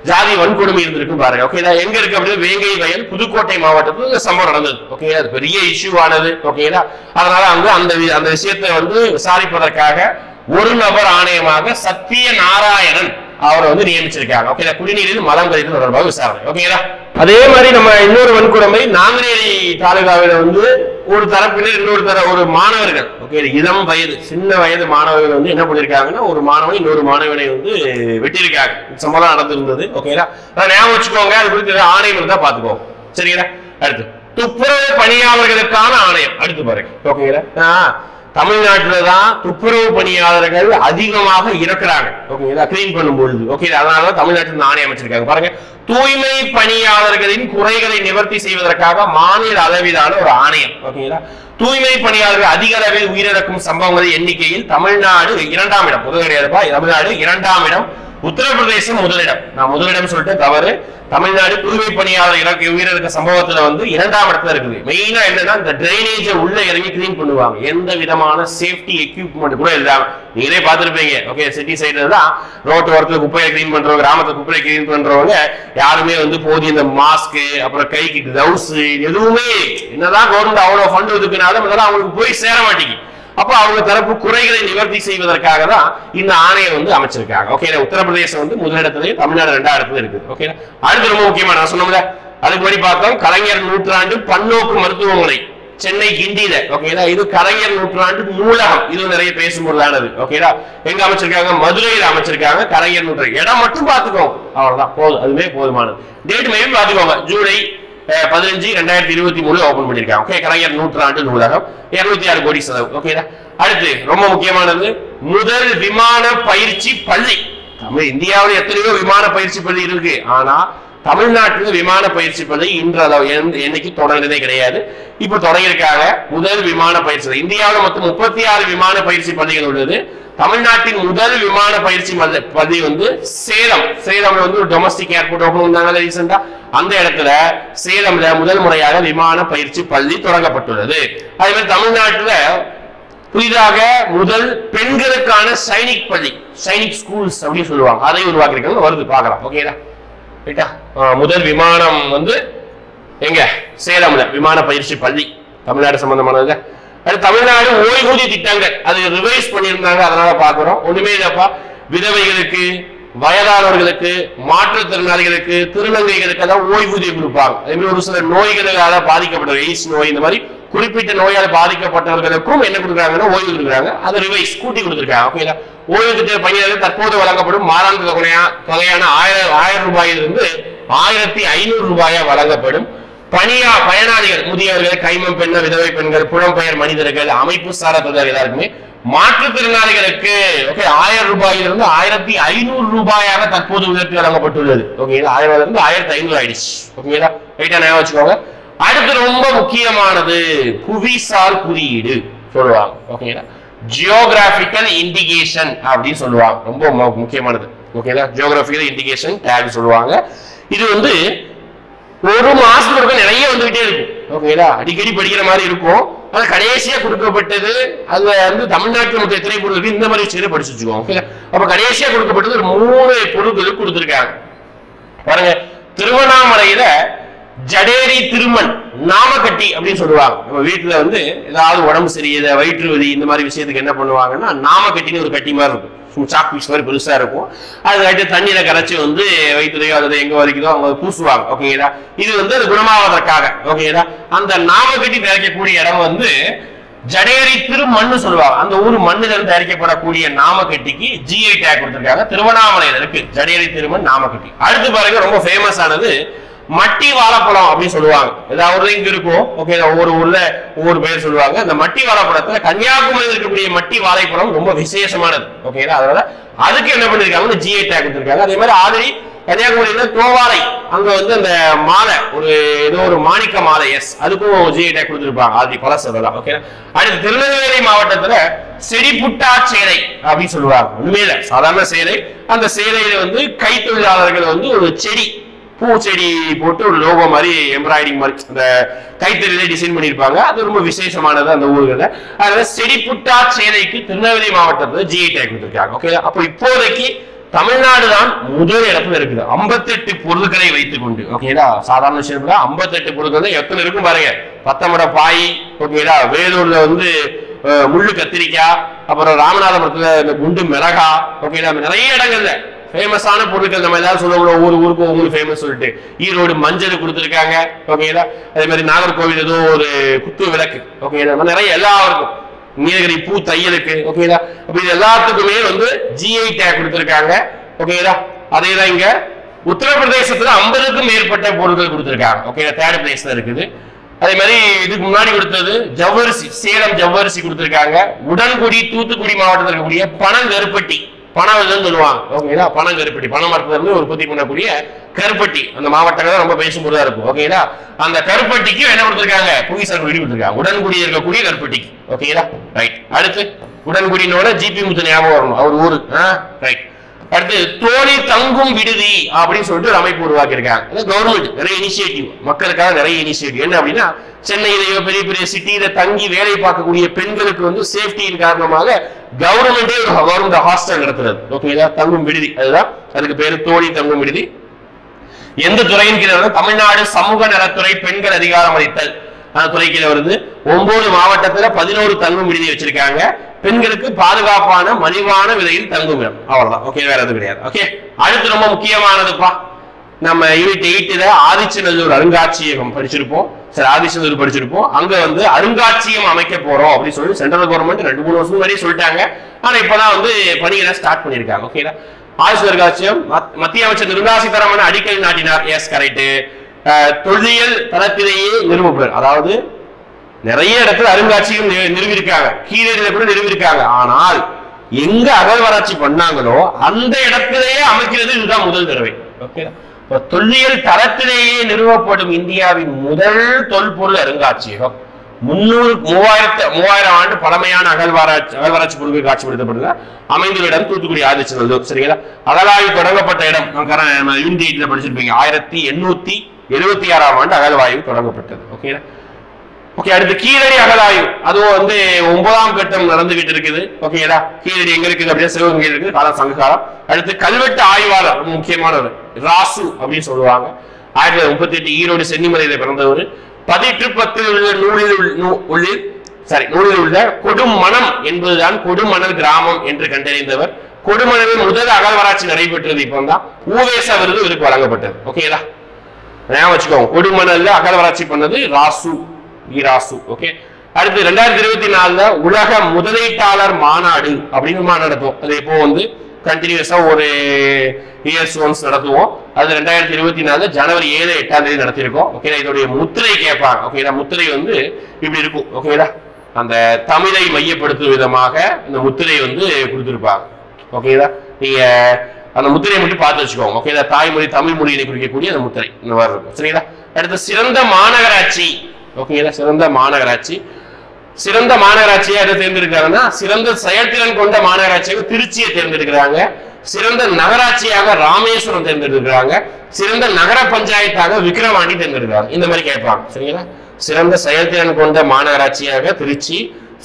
ஜாதி வன்கொடுமை இருந்திருக்கும் பாருங்க. ஓகேங்களா? எங்க இருக்கு அப்படின்னா வேங்கை வயல் புதுக்கோட்டை மாவட்டத்தில் இந்த சம்பவம் நடந்தது. ஓகே, அது பெரிய இஷ்யூ ஆனது. ஓகேங்களா? அதனால வந்து அந்த விஷயத்தை வந்து விசாரிப்பதற்காக ஒரு நபர் ஆணையமாக சத்திய நாராயணன் அவரை வந்து நியமிச்சிருக்காங்க. ஓகே, குடிநீரில் மலம் கழிவு தொடர்பாக விசாரணை. ஓகேங்களா? அதே மாதிரி நம்ம இன்னொரு வன்கொடுமை நாங்குநேரி தாலுகாவில வந்து ஒரு தரப்பினர் ஒரு மாணவர்கள், ஓகே, இளம் வயது சின்ன வயது மாணவர்கள் வந்து என்ன பண்ணிருக்காங்கன்னா ஒரு மாணவன் இன்னொரு மாணவனை வந்து வெட்டியிருக்காங்க. சம்பவம் நடந்திருந்தது. ஓகேங்களா? அதை ஞாபகம் வச்சுக்கோங்க. அது குறித்து ஆணையம் இருந்தா பாத்துக்கோங்க. சரிங்களா? அடுத்து துப்புரவு பணியாளர்களுக்கான ஆணையம். அடுத்து பாருங்க. ஓகேங்களா? தமிழ்நாட்டில தான் துப்புரவு பணியாளர்கள் அதிகமாக இருக்கிறாங்க. ஓகேங்களா? கிளீன் பண்ணும் பொழுது. ஓகே, அதனாலதான் தமிழ்நாட்டில் ஆணையம் அமைச்சிருக்காங்க. பாருங்க, தூய்மை பணியாளர்களின் குறைகளை நிவர்த்தி செய்வதற்காக மாநில அளவிலான ஒரு ஆணையம். ஓகேங்களா? தூய்மை பணியாளர்கள் அதிக அளவில் உயிரிழக்கும் சம்பவங்கள் எண்ணிக்கையில் தமிழ்நாடு 2ஆம் இடம். முதல் கிடையாதுப்பா, தமிழ்நாடு 2ஆம் இடம், உத்தரப்பிரதேசம் முதலிடம். நான் முதலிடம் சொல்லிட்டு தவறு. தமிழ்நாடு தூய்மை பணியாளர் உயிரிழக்க சம்பவத்துல வந்து 2ஆம் இடத்துல இருக்குது. மெயினா என்னன்னா இந்த டிரைனேஜை உள்ள இறங்கி கிளீன் பண்ணுவாங்க. எந்த விதமான சேஃப்டி எக்யூப்மெண்ட் கூட இல்லாம. நீங்களே பார்த்திருப்பீங்க. ஓகே, சிட்டி சைடுல தான் ரோட்டு ஓரத்துல குப்பையை கிளீன் பண்றவங்க, கிராமத்துல குப்பையை கிளீன் பண்றவங்க யாருமே வந்து போதிய இந்த மாஸ்க், அப்புறம் கைக்கு கிளவுஸ் எதுவுமே என்னதான் கவர்மெண்ட் அவ்வளவு ஃபண்ட் ஒதுக்குனாலும் அதெல்லாம் அவங்களுக்கு போய் சேர மாட்டேங்குது. அப்ப அவங்க தரப்பு குறைகளை நிவர்த்தி செய்வதற்காக தான் இந்த ஆணையம் வந்து அமைச்சிருக்காங்க. ஓகே, உத்தரப்பிரதேசம் வந்து முதலிடத்திலையும் தமிழ்நாடு 2ஆம் இடத்துல இருக்குது. ஓகே, அடுத்து ரொம்ப முக்கியமா நான் சொன்னோம்ல, அதுக்கு முன்னாடி பார்த்தோம் கலைஞர் நூற்றாண்டு பன்னோக்கு மருத்துவமனை சென்னை கிண்டியில. ஓகேங்களா? இது கலைஞர் நூற்றாண்டு நூலகம். இது நிறைய பேசும்பொழுதானது. ஓகேடா? எங்க அமைச்சிருக்காங்க? மதுரையில் அமைச்சிருக்காங்க கலைஞர் நூற்றாண்டு. இடம் மட்டும் பாத்துக்கோங்க, அவ்வளவுதான், போதும், அதுவே போதுமானது. டேட் மையம் பாத்துக்கோங்க, ஜூலை 15, 2023 ஓபன் பண்ணிருக்காங்க. ஓகே, கலைஞர் நூற்றாண்டு நூலகம், 206 கோடி செலவு. ஓகேடா? அடுத்து ரொம்ப முக்கியமானது முதல் விமான பயிற்சி பள்ளி. இந்தியாவில் எத்தனையோ விமான பயிற்சி பள்ளி இருக்கு. ஆனா தமிழ்நாட்டில் விமான பயிற்சி பள்ளி இன்றளவு என்னைக்கு தொடங்கினதே கிடையாது. இப்ப தொடங்கியிருக்காங்க முதல் விமான பயிற்சி. இந்தியாவில் மொத்தம் 36 விமான பயிற்சி பள்ளிகள் உள்ளது. தமிழ்நாட்டின் முதல் விமான பயிற்சி பள்ளி வந்து சேலம்ல வந்து ஒரு டொமஸ்டிக் ஏர்போர்ட் ஓபன் பண்ணாங்க ரீசெண்டா. அந்த இடத்துல சேலம்ல முதல் முறையாக விமான பயிற்சி பள்ளி தொடங்கப்பட்டுள்ளது. அதே மாதிரி தமிழ்நாட்டுல புதிதாக முதல் பெண்களுக்கான சைனிக் பள்ளி, சைனிக் ஸ்கூல்ஸ் அப்படின்னு சொல்லுவாங்க, அதை உருவாக்கிருக்காங்க. வருது, பார்க்கலாம். ஓகேடா? ரைட்டா? முதல் விமானம் வந்து எங்க? சேலம்ல விமான பயிற்சி பள்ளி, தமிழ்நாடு சம்பந்தமானது. அது தமிழ்நாடு ஓய்வூதிய திட்டங்கள் அது ரிவைஸ் பண்ணியிருந்தாங்க, அதனால பாக்குறோம். ஒண்ணுமே இல்லப்பா, விதவைகளுக்கு, வயதானவர்களுக்கு, மாற்றுத்திறனாளிகளுக்கு, திருநங்கைகளுக்கு எல்லாம் ஓய்வூதியம் கொடுப்பாங்க. அதே மாதிரி ஒரு சில நோய்களால பாதிக்கப்பட்ட எய்ட்ஸ் நோய், இந்த மாதிரி குறிப்பிட்ட நோயால் பாதிக்கப்பட்டவர்களுக்கும் என்ன கொடுக்குறாங்கன்னா ஓய்வு கொடுக்குறாங்க. அதை ரிவைஸ் கூட்டி கொடுத்துருக்காங்க. ஓகேங்களா? ஓய்வு திட்ட பணியாளர்கள் தற்போது வழங்கப்படும் மாதாந்திர தொகையான 1000 ரூபாயிலிருந்து 1500 ரூபாயா வழங்கப்படும். பயனாளிகள் முதியவர்கள், கைமம் பெண்ண, விதவை பெண்கள், புலம்பெயர் மனிதர்கள், அமைப்பு சாரா தொழிலாளர்கள் எல்லாருக்குமே, மாற்றுத்திறனாளிகளுக்கு 1000 ரூபாயிலிருந்து 1500 ரூபாயாக தற்போது உயர்த்தி வழங்கப்பட்டுள்ளது. ஓகேங்களா? 1000 இருந்து 1500 ஆயிடுச்சு. ஓகேங்களா? ரைட்டா? ஞாபகம் வச்சுக்கோங்க. அடுத்து ரொம்ப முக்கியமானது புவிசார் குறியீடு சொல்லுவாங்க. ஓகேங்களா? ஜியோகிராபிக்கல் இண்டிகேஷன் அப்படின்னு சொல்லுவாங்க. ரொம்ப முக்கியமானது. ஓகேங்களா? ஜியோகிராபிக்கல் இண்டிகேஷன் டேக் சொல்லுவாங்க. இது வந்து ஒரு மாசத்துக்கு நிறைய வந்துகிட்டே இருக்கும். ஓகேங்களா? அடிக்கடி படிக்கிற மாதிரி இருக்கும். அது கடைசியா கொடுக்கப்பட்டது அது வந்து தமிழ்நாட்டில் மொத்த எத்தனை பொருள் இருக்கு இந்த மாதிரி வச்சு படிச்சு வச்சுக்கோங்க. ஓகே, அப்ப கடைசியா கொடுக்கப்பட்டது ஒரு 3 பொருட்கள் கொடுத்திருக்காங்க. பாருங்க, திருவண்ணாமலையில ஜடேரி திருமண் நாமக்கட்டி அப்படின்னு சொல்லுவாங்க. நம்ம வீட்டுல வந்து ஏதாவது உடம்பு சரியில்லை, வயிற்று வலி, இந்த மாதிரி விஷயத்துக்கு என்ன பண்ணுவாங்கன்னா நாமக்கட்டின்னு ஒரு கட்டி மாதிரி இருக்கும், சாக் பீஸ் மாதிரி பெருசா இருக்கும். அது தண்ணியில கரைச்சி வந்து வயிற்றுலையோ அல்லது எங்க வரைக்குதோ அவங்க பூசுவாங்க. ஓகேங்களா? இது வந்து அது குணமாவதற்காக. ஓகேங்களா? அந்த நாமக்கட்டி தயாரிக்கக்கூடிய இடம் வந்து ஜடேரி திருமண் சொல்லுவாங்க. அந்த ஊர் மண்ணில இருந்து தயாரிக்கப்படக்கூடிய நாமக்கட்டிக்கு GI டேக் கொடுத்திருக்காங்க. திருவண்ணாமலையில இருக்கு ஜடேரி திருமண் நாமக்கட்டி. அடுத்து பாருங்க, ரொம்ப ஃபேமஸ் ஆனது மட்டி வாழைப்பழம் அப்படின்னு சொல்லுவாங்க. ஏதாவது இங்க இருக்கும். ஓகே, ஒவ்வொரு ஊர்ல ஒவ்வொரு பேர் சொல்லுவாங்க. அந்த மட்டி வாழைப்பழத்துல கன்னியாகுமரியில் இருக்கக்கூடிய மட்டி வாழைப்பழம் ரொம்ப விசேஷமானது. ஓகேங்களா? அதனால அதுக்கு என்ன பண்ணிருக்காங்க, GI டேக் கொடுத்திருக்காங்க. அதே மாதிரி ஆல்ரெடி கன்னியாகுமரியில தோவாலை அங்க வந்து அந்த மாலை ஒரு ஏதோ ஒரு மாணிக்க மாலை, அதுக்கும் GI டேக் கொடுத்திருப்பாங்க. ஆல்ரெடி பல சொல்லலாம். ஓகே, அடுத்து திருநெல்வேலி மாவட்டத்துல செடிப்புட்டா சேலை அப்படின்னு சொல்லுவாங்க. உண்மையில சாதாரண சேலை. அந்த சேலையில வந்து கைத்தொழிலாளர்கள் வந்து ஒரு செடி, பூச்செடி போட்டு ஒரு லோகோ மாதிரி எம்ப்ராய்டிங் மாதிரி அந்த கைத்தறியில டிசைன் பண்ணிருப்பாங்க. அது ரொம்ப விசேஷமானது அந்த ஊர்கள்ல. அதனால செடிப்புட்டா சேலைக்கு திருநெல்வேலி மாவட்டத்துல GI டேக் கொடுத்திருக்காங்க. ஓகே, அப்போ இப்போதைக்கு தமிழ்நாடு தான் முதல் இடத்துல இருக்குது 58 பொருட்களை வைத்துக் கொண்டு. ஓகேடா, சாதாரண விஷயம் 58 பொருட்கள் எத்தனை இருக்கும் பாருங்க. பத்தமட பாய், ஓகேடா, வேலூர்ல வந்து முள்ளு கத்திரிக்காய், அப்புறம் ராமநாதபுரத்துல இந்த குண்டு மிளகா, ஓகேடா, நிறைய இடங்கள்ல ஃபேமஸான பொருட்கள் நம்ம ஏதாவது சொல்லுவோம், ஒவ்வொரு ஊருக்கு ஒவ்வொரு ஃபேமஸ் சொல்லிட்டு. ஈரோடு மஞ்சள் கொடுத்துருக்காங்க, ஓகேடா, அதே மாதிரி நாகர்கோவில் ஏதோ ஒரு குத்து விளக்கு, ஓகேடா, நிறைய எல்லாருக்கும் நீலகிரி பூ தையலுக்கு, ஓகேடா. அப்ப இது எல்லாத்துக்குமே வந்து ஜிஐ டேக் கொடுத்திருக்காங்க, ஓகேடா. அதேதான் இங்க உத்தரப்பிரதேசத்துல 50க்கும் மேற்பட்ட பொருட்கள் கொடுத்திருக்காங்க, ஓகேடா, தேர்ட் பிளேஸ்ல இருக்குது. அதே மாதிரி இதுக்கு முன்னாடி கொடுத்தது ஜவ்வரிசி, சேலம் ஜவ்வரிசி கொடுத்திருக்காங்க. உடன்குடி தூத்துக்குடி மாவட்டத்தில் இருக்கக்கூடிய பனங்கருப்பட்டி, பணம் சொல்லுவாங்க, ஓகேடா, பனங்கருப்பட்டி, பனை மரத்துல இருந்து உற்பத்தி பண்ணக்கூடிய கருப்பட்டி, அந்த மாவட்டங்கள் ரொம்ப பேசும்போதா இருக்கும், ஓகேடா. அந்த கருப்பட்டிக்கு என்ன கொடுத்திருக்காங்க, புவிசார் குறியீடு கொடுத்திருக்காங்க, உடன்குடி இருக்கக்கூடிய கருப்பட்டிக்கு, ஓகேடா, ரைட். அடுத்து உடன்குடினோட ஜிபி முத்து ஞாபகம் வரணும், அவர் ஊரு, ரைட். அடுத்து தோழி தங்கும் விடுதி அப்படின்னு சொல்லிட்டு ஒரு அமைப்பு உருவாக்கி இருக்காங்க. கவர்மெண்ட் நிறைய இனிஷியேட்டிவ், மக்களுக்காக நிறைய இனிஷியேட்டிவ். என்ன அப்படின்னா, சென்னையிலேயோ பெரிய பெரிய சிட்டியில தங்கி வேலை பார்க்கக்கூடிய பெண்களுக்கு வந்து சேஃப்டியின் காரணமாக கவர்மெண்டே கவர்மெண்ட் ஹாஸ்டல் நடத்துறது, ஓகேதா, தங்கும் விடுதி. அதுதான் அதுக்கு பேரு தோழி தங்கும் விடுதி. எந்த துறையின் கீழே? தமிழ்நாடு சமூக நலத்துறை பெண்கள் அதிகாரம் அளித்தல் அந்த துறை கீழே வருது. 9 மாவட்டத்துல 11 தங்கும் விடுதி வச்சிருக்காங்க. பெண்களுக்கு பாதுகாப்பான மலிவான விலையில் தங்கும் இடம், அவ்வளவுதான், ஓகே, வேற எதுவும் கிடையாது. ஓகே, அடுத்து ரொம்ப முக்கியமானதுப்பா, நம்ம யூனிட் 8ல ஆதிச்சநல்லூர் அருங்காட்சியகம் படிச்சிருப்போம். சரி, ஆதிச்சநல்லூர் படிச்சிருப்போம். அங்க வந்து அருங்காட்சியகம் அமைக்க போறோம் அப்படின்னு சொல்லி சென்ட்ரல் கவர்மெண்ட் 2-3 வருஷம் வரையும் சொல்லிட்டாங்க. ஆனா இப்பதான் வந்து பணிகளை ஸ்டார்ட் பண்ணிருக்காங்க, ஓகேடா. ஆதிச்சநல்லூர் அருங்காட்சியகம் மத்திய அமைச்சர் நிர்மலா சீதாராமன் அடிக்கல் நாட்டினார். Yes, correct. தொல்லியல் தளத்திலேயே நிறுவப்படும், அதாவது நிறைய இடத்துல அருங்காட்சியகம் நிறுவிருக்காங்க, கீழடியில கூட நிறுவிருக்காங்க. ஆனால் எங்க அகழ்வாராய்ச்சி பண்ணாங்களோ அந்த இடத்திலேயே அமைக்கிறது இதுதான் முதல் தடவை, ஓகே. தொல்லியல் தளத்திலேயே நிறுவப்படும் இந்தியாவின் முதல் தொல்பொருள் அருங்காட்சியகம் 3000 ஆண்டு பழமையான அகழ்வாராய்ச்சி பொருட்கள் காட்சிப்படுத்தப்படுது. அமைந்துள்ள இடம் தூத்துக்குடி ஆதிச்சநல்லூர், சரிங்களா. அகழாய்வு தொடங்கப்பட்ட இடம் யூனிட் படிச்சிருப்பீங்க, 1876ஆம் ஆண்டு அகழ்வாய்வு தொடங்கப்பட்டது, ஓகே. ஓகே, அடுத்து கீழடி அகழாய்வு, அதுவும் வந்து 9ஆம் கட்டம் நடந்துகிட்டு இருக்குது, ஓகேடா. கீழடி எங்க இருக்குது அப்படின்னா சிவகங்கை இருக்கு, காலம் சங்க காலம். அடுத்து கல்வெட்டு ஆய்வாளர், முக்கியமானவர் ராசு அப்படின்னு சொல்லுவாங்க. 1938 ஈரோடு சென்னிமலையில பிறந்தவர். 1810 உள்ள நூலில் உள்ள கொடுமணம் என்பதுதான் கொடுமணல் கிராமம் என்று கண்டறிந்தவர். கொடுமணலில் முதல் அகழ்வாராய்ச்சி நடைபெற்றது இப்பதான் ஊவேசா விருது இவருக்கு வழங்கப்பட்டது, ஓகேடா. ஞாபகம் வச்சுக்கோங்க, கொடுமணல்ல அகழ்வாராய்ச்சி பண்ணது ராசு, ஓகே. அடுத்து 2024 உலக முதலீட்டாளர் மாநாடு அப்படின்னு மாநாடு நடத்துவோம். அது இப்போ வந்து கண்டினியூஸா ஒரு இயர்ஸ் ஒன்ஸ் நடத்துவோம். அது 2024 ஜனவரி 7-8 நடத்திருக்கோம், ஓகேடா. இதோடைய முத்திரை கேட்பாங்க, ஓகேடா. முத்திரை வந்து இப்படி இருக்கும், ஓகேடா. அந்த தமிழை மையப்படுத்தும் விதமாக இந்த முத்திரை வந்து கொடுத்திருப்பாங்க, ஓகேடா. நீங்க அந்த முத்திரையை மட்டும் பார்த்து வச்சுக்கோங்க, ஓகேடா. தாய்மொழி தமிழ் மொழியை குறிக்கக்கூடிய அந்த முத்திரை இந்த மாதிரி இருக்கும், சரிங்களா. அடுத்து சிறந்த மாநகராட்சி, ஓகேங்களா. சிறந்த மாநகராட்சியா எதை தேர்ந்தெடுக்கிறாங்கன்னா, சிறந்த செயல்திறன் கொண்ட மாநகராட்சியாக திருச்சியை தேர்ந்தெடுக்கிறாங்க. சிறந்த நகராட்சியாக ராமேஸ்வரம் தேர்ந்தெடுக்கிறாங்க. சிறந்த நகர பஞ்சாயத்தாக விக்கிரவாண்டி தேர்ந்தெடுக்கிறாங்க. இந்த மாதிரி கேட்பாங்க, சரிங்களா. சிறந்த செயல்திறன் கொண்ட மாநகராட்சியாக திருச்சி,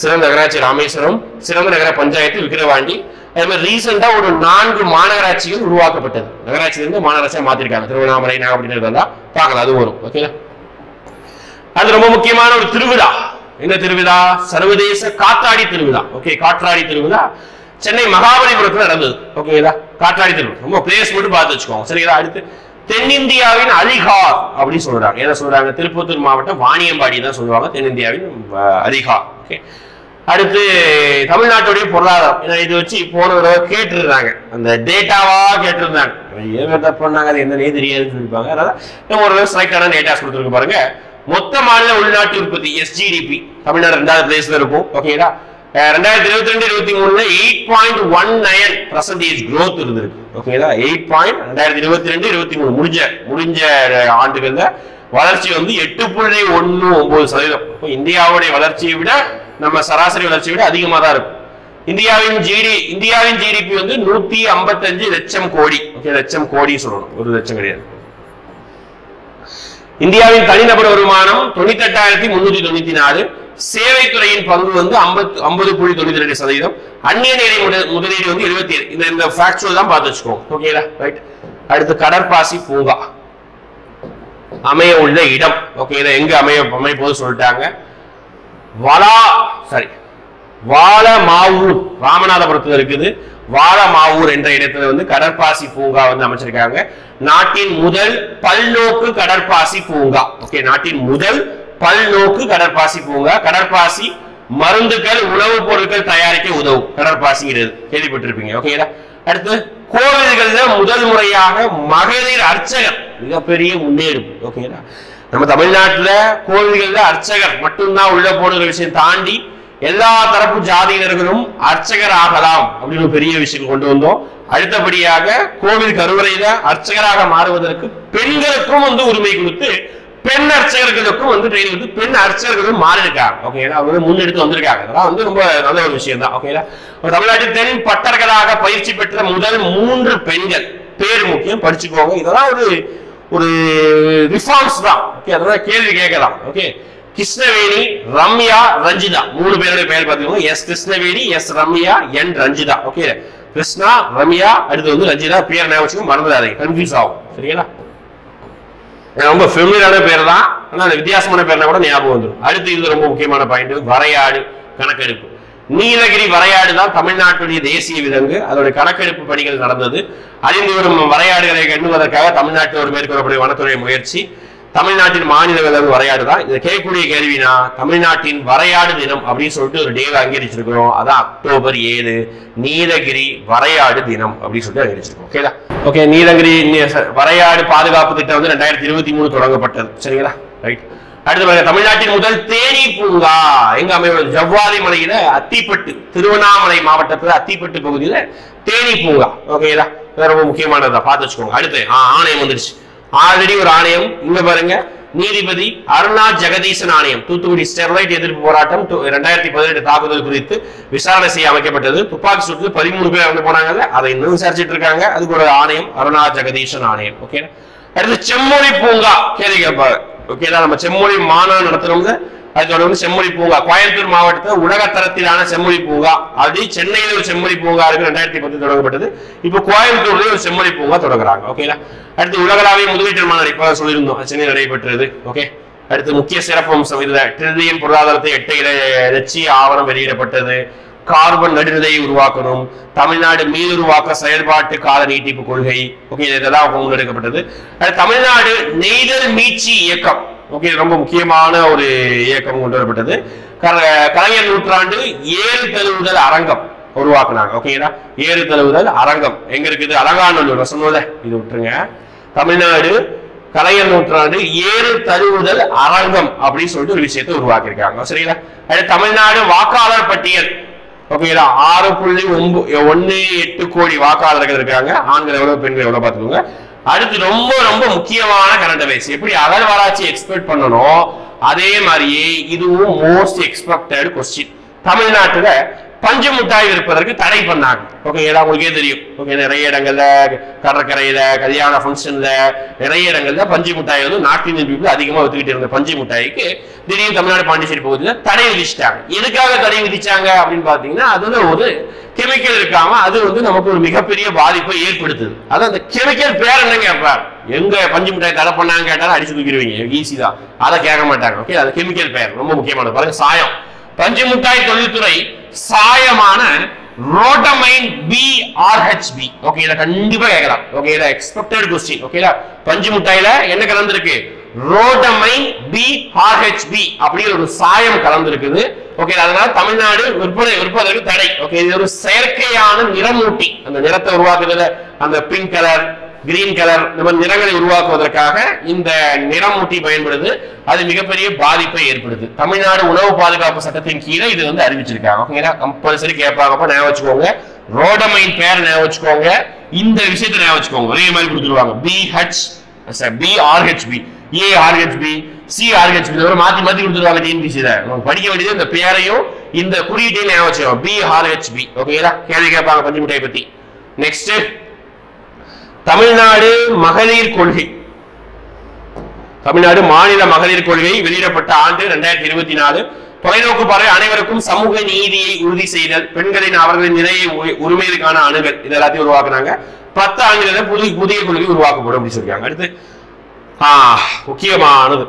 சிறந்த நகராட்சி ராமேஸ்வரம், சிறந்த நகர பஞ்சாயத்து விக்கிரவாண்டி. அதே மாதிரி ரீசெண்டா ஒரு 4 மாநகராட்சிகள் உருவாக்கப்பட்டது, நகராட்சியிலிருந்து மாநகராட்சியா மாத்திருக்காங்க. திருவண்ணாமலை, நாகப்பட்டினம் பார்க்கலாம், அது வரும், ஓகே. அது ரொம்ப முக்கியமான ஒரு திருவிழா. என்ன திருவிழா? சர்வதேச காற்றாடி திருவிழா, ஓகே. காற்றாடி திருவிழா சென்னை மகாபலிபுரத்துல நடந்தது, ஓகேதா. காற்றாடி திருவிழா ரொம்ப பிளேஸ் மட்டும் பார்த்து வச்சுக்கோங்க, சரிங்களா. அடுத்து தென்னிந்தியாவின் அலிகார் அப்படின்னு சொல்றாங்க. என்ன சொல்றாங்க? திருப்பத்தூர் மாவட்டம் வாணியம்பாடி தான் சொல்லுவாங்க தென்னிந்தியாவின் அலிகார், ஓகே. அடுத்து தமிழ்நாட்டுடைய பொருளாதாரம், இது வச்சு போன தடவை கேட்டிருந்தாங்க, அந்த டேட்டாவா கேட்டிருந்தாங்க. பண்ணாங்க, அது என்னன்னே தெரியாதுன்னு சொல்லிப்பாங்க. அதனால ஒரு செலக்டான டேட்டாஸ் கொடுத்துருக்கு பாருங்க. மொத்த மாநில உள்நாட்டு உற்பத்தி SGDP தமிழ்நாடு 2வது பிளேஸ்ல இருக்கும், ஓகேடா. 2022-23 8.19% growth இருந்திருக்கு, ஓகேடா. 2022-23 முடிஞ்ச ஆண்டுகள்ல வளர்ச்சி வந்து 8.19%. இந்தியாவுடைய வளர்ச்சியை விட நம்ம சராசரி வளர்ச்சியை விட அதிகமா தான் இருக்கும். இந்தியாவின் GDP வந்து 155 லட்சம் கோடி, ஓகே. லட்சம் கோடி சொல்லணும், 1 லட்சம் கிடையாது. இந்தியாவின் தனிநபர் வருமானம் 98,394. சேவைத்துறையின் பங்கு வந்து 50.92%, அந்நிய நேரடி முதலீடு வந்து 77. இந்த ஃபேக்சுவல் தான் பார்த்து வச்சுக்கோங்க. ஓகேங்களா? ரைட். அடுத்து கடற்பாசி பூங்கா அமைய உள்ள இடம். ஓகே, இதை எங்க அமைப்போது சொல்லிட்டாங்க. வாழமாவூர் ராமநாதபுரத்தில் இருக்குது. வாழமாவூர் என்ற இடத்துல வந்து கடற்பாசி பூங்கா வந்து அமைச்சிருக்காங்க. நாட்டின் முதல் பல்நோக்கு கடற்பாசி பூங்கா. ஓகே, நாட்டின் முதல் பல்நோக்கு கடற்பாசி பூங்கா. கடற்பாசி மருந்துகள், உணவுப் பொருட்கள் தயாரிக்க உதவும். கடற்பாசிங்கிறது கேள்விப்பட்டிருப்பீங்க. ஓகேங்களா? அடுத்து கோவில்கள்ல முதல் முறையாக மகளிர் அர்ச்சகர், மிகப்பெரிய முன்னேற்றம். ஓகேங்களா? நம்ம தமிழ்நாட்டுல கோவில்கள்ல அர்ச்சகர் மட்டும்தான் உள்ள போடுற விஷயம் தாண்டி எல்லா தரப்பு ஜாதியினர்களும் அர்ச்சகர் ஆகலாம் அப்படின்னு பெரிய விஷயம் கொண்டு வந்தோம். அடுத்தபடியாக கோவில் கருவறையில அர்ச்சகராக மாறுவதற்கு பெண்களுக்கும் வந்து உரிமை கொடுத்து பெண் அர்ச்சகர்களுக்கும் வந்து ட்ரெயின் வந்து பெண் அர்ச்சகர்களும் மாறி இருக்காங்க. ஓகேங்களா? அவங்க வந்து முன்னெடுத்து வந்திருக்காங்க. அதெல்லாம் வந்து ரொம்ப நல்ல ஒரு விஷயம் தான். ஓகேங்களா? தமிழ்நாட்டில் தென் பட்டர்களாக பயிற்சி பெற்ற முதல் 3 பெண்கள். பேர் முக்கியம், படிச்சுக்கோங்க. இதெல்லாம் ஒரு ரிஃபார்ம்ஸ் தான். ஓகே, அதெல்லாம் கேள்வி கேட்கலாம். ஓகே, கிருஷ்ணவேணி, ரம்யா, ரஞ்சிதா 3 பேருடைய பெயர் பார்த்துக்கோங்க. எஸ் கிருஷ்ணவேணி, எஸ் ரம்யா, என் ரஞ்சிதா. ஓகே, கிருஷ்ணா, ரம்யா, அடுத்து வந்து ரஞ்சிதா. பேர் ஞாபகம் மறந்துடாதீங்க, கன்ஃபியூஸ் ஆகும். சரிங்களா? ரொம்ப ஃபெமிலியரான பேர் தான், ஆனால் அந்த வித்தியாசமான பேர்னா கூட ஞாபகம் வந்துடும். அடுத்து இது ரொம்ப முக்கியமான பாயிண்ட், வரையாடு கணக்கெடுப்பு. நீலகிரி வரையாடு தான் தமிழ்நாட்டுடைய தேசிய விலங்கு. அதோட கணக்கெடுப்பு பணிகள் நடந்தது. அறிந்து வரும் வரையாடுகளை எண்ணுவதற்காக தமிழ்நாட்டில் ஒரு மேற்கொள்ளக்கூடிய வனத்துறை முயற்சி. தமிழ்நாட்டின் மாநில விலங்கு வரையாடு தான். இதை கேட்கக்கூடிய கேள்வினா, தமிழ்நாட்டின் வரையாடு தினம் அப்படின்னு சொல்லிட்டு ஒரு டேவை அங்கீகரிச்சிருக்கிறோம். அதான் அக்டோபர் 7 நீலகிரி வரையாடு தினம் அப்படின்னு சொல்லிட்டு அங்கீகரிச்சிருக்கோம். ஓகேதா? ஓகே, நீலகிரி வரையாடு பாதுகாப்பு திட்டம் வந்து 2023 தொடங்கப்பட்டது. சரிங்களா? ரைட். அடுத்து தமிழ்நாட்டின் முதல் தேனீ பூங்கா எங்க அமைவது? ஜவ்வாதி மலையில அத்திப்பட்டு, திருவண்ணாமலை மாவட்டத்துல அத்திப்பட்டு பகுதியில தேனீ பூங்கா. ஓகேதா? ரொம்ப முக்கியமானதா பார்த்து வச்சுக்கோங்க. அடுத்து ஆணையம் வந்துருச்சு. ஆல்ரெடி ஒரு ஆணையம் இங்க பாருங்க, நீதிபதி அருணா ஜெகதீசன் ஆணையம். தூத்துக்குடி ஸ்டெர்லைட் எதிர்ப்பு போராட்டம் 2018 தாக்குதல் குறித்து விசாரணை செய்ய அமைக்கப்பட்டது. துப்பாக்கி சூட்டுல 13 பேர் வந்து போனாங்கல்ல, அதை இன்னும் விசாரிச்சுட்டு இருக்காங்க. அதுக்கு ஒரு ஆணையம், அருணா ஜெகதீசன் ஆணையம். ஓகே, அடுத்து செம்மொழி பூங்கா கேள்வி கேட்பாங்க. ஓகேதான், நம்ம செம்மொழி மாநாடு நடத்துறோம்ல, அதோட வந்து செம்மொழி பூங்கா கோயம்புத்தூர் மாவட்டத்தில் உலக தரத்திலான செம்மொழி பூங்கா. அது சென்னையில ஒரு செம்மொழி பூங்கா இருக்கு, 2010 தொடங்கப்பட்டது. இப்போ கோயம்புத்தூர்ல ஒரு செம்மொழி பூங்கா தொடங்குறாங்க. ஓகேங்களா? அடுத்து உலகளாவிய முதலீட்டு மாநாடு இப்ப சொல்லியிருந்தோம், சென்னை நடைபெற்றது. ஓகே, அடுத்து முக்கிய சிறப்பு அம்சம் இதுல டிரில்லியன் பொருளாதாரத்தை எட்ட இலட்சிய ஆவணம் வெளியிடப்பட்டது. கார்பன் நடுநிலையை உருவாக்கணும், தமிழ்நாடு மீளுருவாக்க செயல்பாட்டு கால நீட்டிப்பு கொள்கை. ஓகே, இதெல்லாம் முன்னெடுக்கப்பட்டது. தமிழ்நாடு நெய்தல் மீட்சி இயக்கம். ஓகே, ரொம்ப முக்கியமான ஒரு இயக்கம் கொண்டு வரப்பட்டது. கலைஞர் நூற்றாண்டு ஏறு தழுவுதல் அரங்கம் உருவாக்குனாங்க. ஓகேங்களா? ஏறு தழுவுதல் அரங்கம் எங்க இருக்குது? அலங்காநல்லூர். சொன்னோத இது விட்டுருங்க. தமிழ்நாடு கலைஞர் நூற்றாண்டு ஏறு தழுவுதல் அரங்கம் அப்படின்னு சொல்லிட்டு ஒரு விஷயத்தை உருவாக்கியிருக்காங்க. சரிங்களா? தமிழ்நாடு வாக்காளர் பட்டியல். ஓகேங்களா? 6.18 கோடி வாக்காளர்கள் இருக்காங்க. ஆண்கள் எவ்வளவு, பெண்கள் எவ்வளவு பார்த்துக்கோங்க. அடுத்து ரொம்ப ரொம்ப முக்கியமான கரண்ட் அஃபேர்ஸ். எப்படி அகழ்வாராய்ச்சி எக்ஸ்பெக்ட் பண்ணணும், அதே மாதிரியே இதுவும் மோஸ்ட் எக்ஸ்பெக்டட் கொஸ்டின். தமிழ்நாட்டுல பஞ்சு மிட்டாய் விற்பதற்கு தடை பண்ணாங்க. ஓகே, உங்களுக்கே தெரியும். ஓகே, நிறைய இடங்கள்ல கடற்கரையில, கல்யாண ஃபங்க்ஷன்ல, நிறைய இடங்கள்ல பஞ்சு மிட்டாய் வந்து நார்த் இந்தியன் பீப்புள் அதிகமா வித்துக்கிட்டு இருந்த பஞ்சு மிட்டாய்க்கு திடீர்னு தமிழ்நாடு பாண்டிச்சேரி பகுதியில் தடை விதிச்சிட்டாங்க. எதுக்காக தடை விதிச்சாங்க அப்படின்னு பாத்தீங்கன்னா, அதுல ஒரு கெமிக்கல் இருக்காம அது வந்து நமக்கு ஒரு மிகப்பெரிய பாதிப்பை ஏற்படுத்துது. அது அந்த கெமிக்கல் பேர் என்ன கேட்பார், எங்க பஞ்சு மிட்டாய் தடை பண்ணாங்க கேட்டாலும் அடிச்சு தூக்கிடுவீங்க, ஈஸி தான். அதை கேட்க மாட்டாங்க. ஓகே, அது கெமிக்கல் பேர் ரொம்ப முக்கியமானது. பாருங்க, சாயம். பஞ்சு மிட்டாய் தொழில்துறை சாயமான ரோட்டமைன் BRHB. ஓகே, இத கண்டிப்பா கேட்கலாம். ஓகே, இத எக்ஸ்பெக்டட் क्वेश्चन. ஓகேடா? பஞ்சு மிட்டாயில என்ன கலந்திருக்கு? ரோட்டமைன் BRHB அப்படிங்கிற ஒரு சாயம் கலந்திருக்குது. ஓகே, அதனால தமிழ்நாடு விற்பதற்கு தடை. ஓகே, இது ஒரு செயற்கையான நிறமூட்டி. அந்த நிறத்தை உருவாக்குறதுல அந்த பிங்க் கலர், கிரீன் கலர், இந்த மாதிரி நிறங்களை உருவாக்குவதற்காக இந்த நிறமூட்டி பயன்படுது. அது மிகப்பெரிய பாதிப்பை ஏற்படுது. தமிழ்நாடு உணவு பாதுகாப்பு சட்டத்தின் கீழே இது வந்து அறிவிச்சிருக்காங்க. ஓகேங்களா? கம்பல்சரி கேட்பாங்க. ஞாபகம் வச்சுக்கோங்க, ரோட்டமைன் பேர் ஞாபகம் வச்சுக்கோங்க, இந்த விஷயத்தை ஞாபகம் வச்சுக்கோங்க. ஒரே மாதிரி கொடுத்துருவாங்க. BRHB, ARHB, CRHB மாத்தி மாத்தி கொடுத்துருவாங்க. டிஎன்பிசில படிக்க வேண்டியது இந்த பேரையும் இந்த குறியீட்டையும் ஞாபகம் வச்சுக்கோங்க. BRHB. ஓகேங்களா? கேள்வி கேட்பாங்க பஞ்சு மிட்டாய் பத்தி. நெக்ஸ்ட், தமிழ்நாடு மகளிர் கொள்கை. தமிழ்நாடு மாநில மகளிர் கொள்கை வெளியிடப்பட்ட ஆண்டு 2024. தொலைநோக்கு பார்வை, அனைவருக்கும் சமூக நீதியை உறுதி செய்தல், பெண்களின் அவர்களின் நிறைய உரிமைகளுக்கான அணுகல், இது எல்லாத்தையும் உருவாக்குனாங்க. 10 ஆண்டுகளில் புதிய கொள்கை உருவாக்கப்படும் அப்படின்னு சொல்லியிருக்காங்க. அடுத்து முக்கியமானது,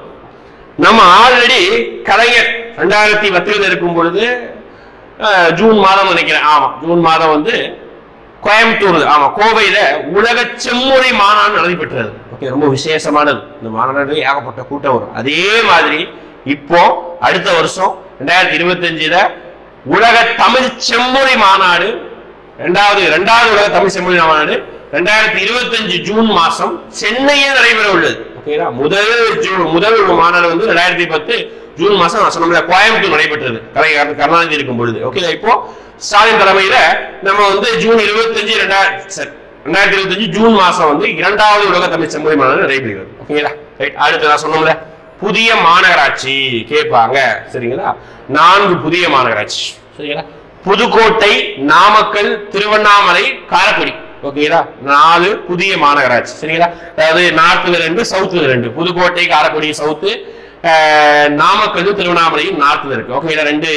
நம்ம ஆல்ரெடி கலைஞர் 2010 இருக்கும் பொழுது ஜூன் மாதம் நினைக்கிறேன், ஆமா ஜூன் மாதம் வந்து கோயம்புத்தூர், ஆமா கோவையில உலக செம்மொழி மாநாடு நடைபெற்றது. ஓகே, ரொம்ப விசேஷமானது. இந்த மாநாடு ஏகப்பட்ட கூட்டம் வரும். அதே மாதிரி இப்போ அடுத்த வருஷம் 2025 உலக தமிழ் செம்மொழி மாநாடு, இரண்டாவது உலக தமிழ் செம்மொழி மாநாடு 2025 ஜூன் மாசம் சென்னையில் நடைபெற உள்ளது. ஓகேங்களா, முதல் மாநாடு வந்து 2010 ஜூன் மாசம் கோயம்புத்தூர் நடைபெற்றது, கருணாநிதி இருக்கும் பொழுது. ஓகே, இப்போ ஸ்டாலின் தலைமையில நம்ம வந்து ஜூன் 25 2025 ஜூன் மாசம் வந்து 2வது உலக தமிழ் செம்மொழி மாநாடு நடைபெறுகிறது. ஓகேங்களா, ரைட். அடுத்து நான் சொன்னோம்ல புதிய மாநகராட்சி கேட்பாங்க, சரிங்களா? 4 புதிய மாநகராட்சி, சரிங்களா? புதுக்கோட்டை, நாமக்கல், திருவண்ணாமலை, காரைக்குடி. ஓகேங்களா, 4 புதிய மாநகராட்சி, சரிங்களா? அதாவது நார்த்ல 2, சவுத்ல 2. புதுக்கோட்டை, காரைக்குடி சவுத்து, நாமக்கல், திருவண்ணாமலையும் நார்த்ல இருக்கு. ஓகேங்களா, 2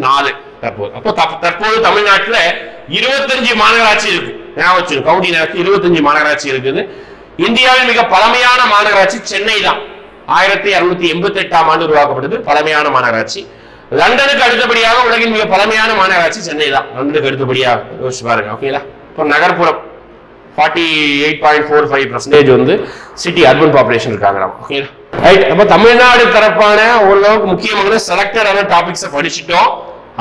4 தற்போது. அப்போ தற்போது தமிழ்நாட்டுல 25 மாநகராட்சி இருக்கு. கவுண்டி 25 மாநகராட்சி இருக்குது. இந்தியாவில் மிக பழமையான மாநகராட்சி சென்னை தான். 1688ஆம் ஆண்டு உருவாக்கப்பட்டது பழமையான மாநகராட்சி. லண்டனுக்கு அடுத்தபடியாக உலகின் மிக பழமையான மாநகராட்சி சென்னை தான். லண்டனுக்கு அடுத்தபடியாக யோசிச்சு பாருங்க. ஓகேங்களா, இப்போ நகர்ப்புறம் 48.45% வந்து சிட்டி அர்பன் பாப்புலேஷன் இருக்காங்க. ஓகேங்களா, ரைட். அப்ப தமிழ்நாடு தரப்பான ஓரளவுக்கு முக்கியமான செலக்டடான டாபிக்ஸை படிச்சுட்டோம்.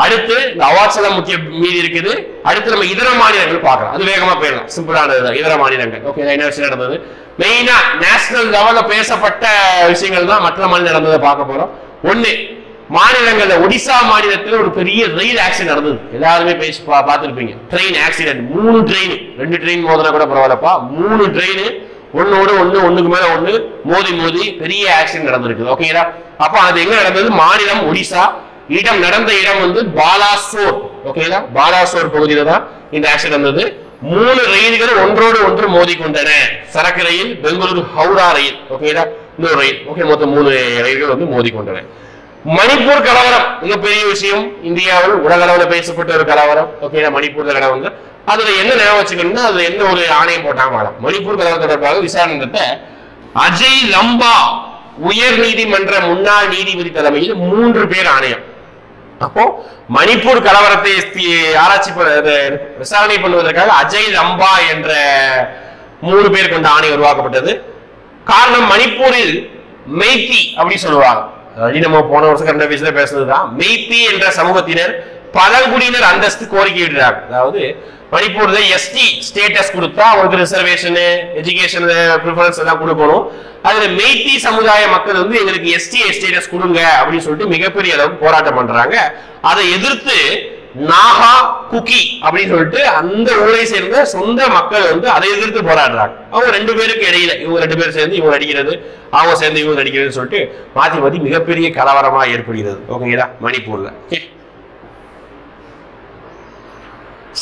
அடுத்து இந்த அவார்ட்ஸ் எல்லாம் மீதி இருக்குது. அடுத்து நம்ம இதர மாநிலங்கள் பார்க்கலாம். அது வேகமா போயிடலாம், சிம்பிளானது. இதர மாநிலங்கள். ஓகே, என்ன விஷயம் நடந்தது? மெயினா நேஷனல் லெவல்ல பேசப்பட்ட விஷயங்கள் தான் மற்ற மாநிலம் நடந்ததை பார்க்க போறோம். ஒண்ணு, மாநிலங்கள்ல ஒடிசா மாநிலத்தில் ஒரு பெரிய ரயில் ஆக்சிடென்ட் நடந்தது. எல்லாருமே பேசி பார்த்துருப்பீங்க. ட்ரெயின் ஆக்சிடென்ட், 3 ட்ரெயின், 2 ட்ரெயின் மோதினா கூட பரவாயில்லப்பா, 3 ட்ரெயின் ஒண்ணுக்கு மேல ஒண்ணு மோதி பெரிய ஆக்சிடென்ட் நடந்திருக்கு. ஓகேங்களா, அப்ப அது எங்க நடந்தது? மாநிலம் ஒடிசா. நடந்த இடம் வந்து பாலாசோர். ஓகேங்களா, பாலாசோர் பகுதியில தான் இந்த ஆக்சிடென்ட் நடந்தது. 3 ரயில்கள் ஒன்றோடு ஒன்று மோதி கொண்டன. சரக்கு ரயில், பெங்களூரு ஹவுரா ரயில். ஓகேங்களா, இன்னொரு ரயில். ஓகே, மொத்தம் 3 ரயில்கள் வந்து மோதி கொண்டன. மணிப்பூர் கலவரம் மிகப்பெரிய விஷயம். இந்தியாவில் உலக அளவில் பேசப்பட்ட ஒரு கலவரம். ஓகேங்களா, மணிப்பூர் கலவரம். அதுல என்ன ஞாபகம் வச்சுக்கணும்னா, அதுல என்ன ஒரு ஆணையம் போட்டாங்க. மணிப்பூர் கலவரம் தொடர்பாக விசாரணை நடத்த அஜய் லம்பா உயர் நீதிமன்ற முன்னாள் நீதிபதி தலைமையில் 3 பேர் ஆணையம். அப்போ மணிப்பூர் கலவரத்தை ஆராய்ச்சி விசாரணை பண்ணுவதற்காக அஜய் லம்பா என்ற 3 பேர் கொண்ட ஆணையம் உருவாக்கப்பட்டது. காரணம், மணிப்பூரில் மெய்த்தி அப்படி சொல்லுவாங்க. நம்ம போன வருஷம் கரண்ட் அஃபேர்ஸ்ல பேசுனதுதான். மெய்த்தி என்ற சமூகத்தினர் பழங்குடியினர் அந்தஸ்து கோரிக்கை விடுறாங்க. அதாவது மணிப்பூர்ல எஸ்டி ஸ்டேட்டஸ் கொடுத்தா அவங்களுக்கு ரிசர்வேஷன், எஜுகேஷன் ப்ரிஃபரன்ஸ் எல்லாம் கொடுக்கணும். அதுல மெய்த்தி சமுதாய மக்கள் வந்து எங்களுக்கு எஸ்டி ஸ்டேட்டஸ் கொடுங்க அப்படின்னு சொல்லிட்டு மிகப்பெரிய அளவுக்கு போராட்டம் பண்றாங்க. அதை எதிர்த்து நாகா குக்கி அப்படின்னு சொல்லிட்டு அந்த ஊரை சேர்ந்த சொந்த மக்கள் வந்து அதை எதிர்த்து போராடுறாங்க. அவங்க 2 பேருக்கு இடையில இவங்க 2 பேர் சேர்ந்து இவங்க அடிக்கிறது, அவங்க சேர்ந்து இவங்க அடிக்கிறதுன்னு சொல்லிட்டு மாத்தி மிகப்பெரிய கலவரமா ஏற்படுகிறது. ஓகேங்களா, மணிப்பூர்ல.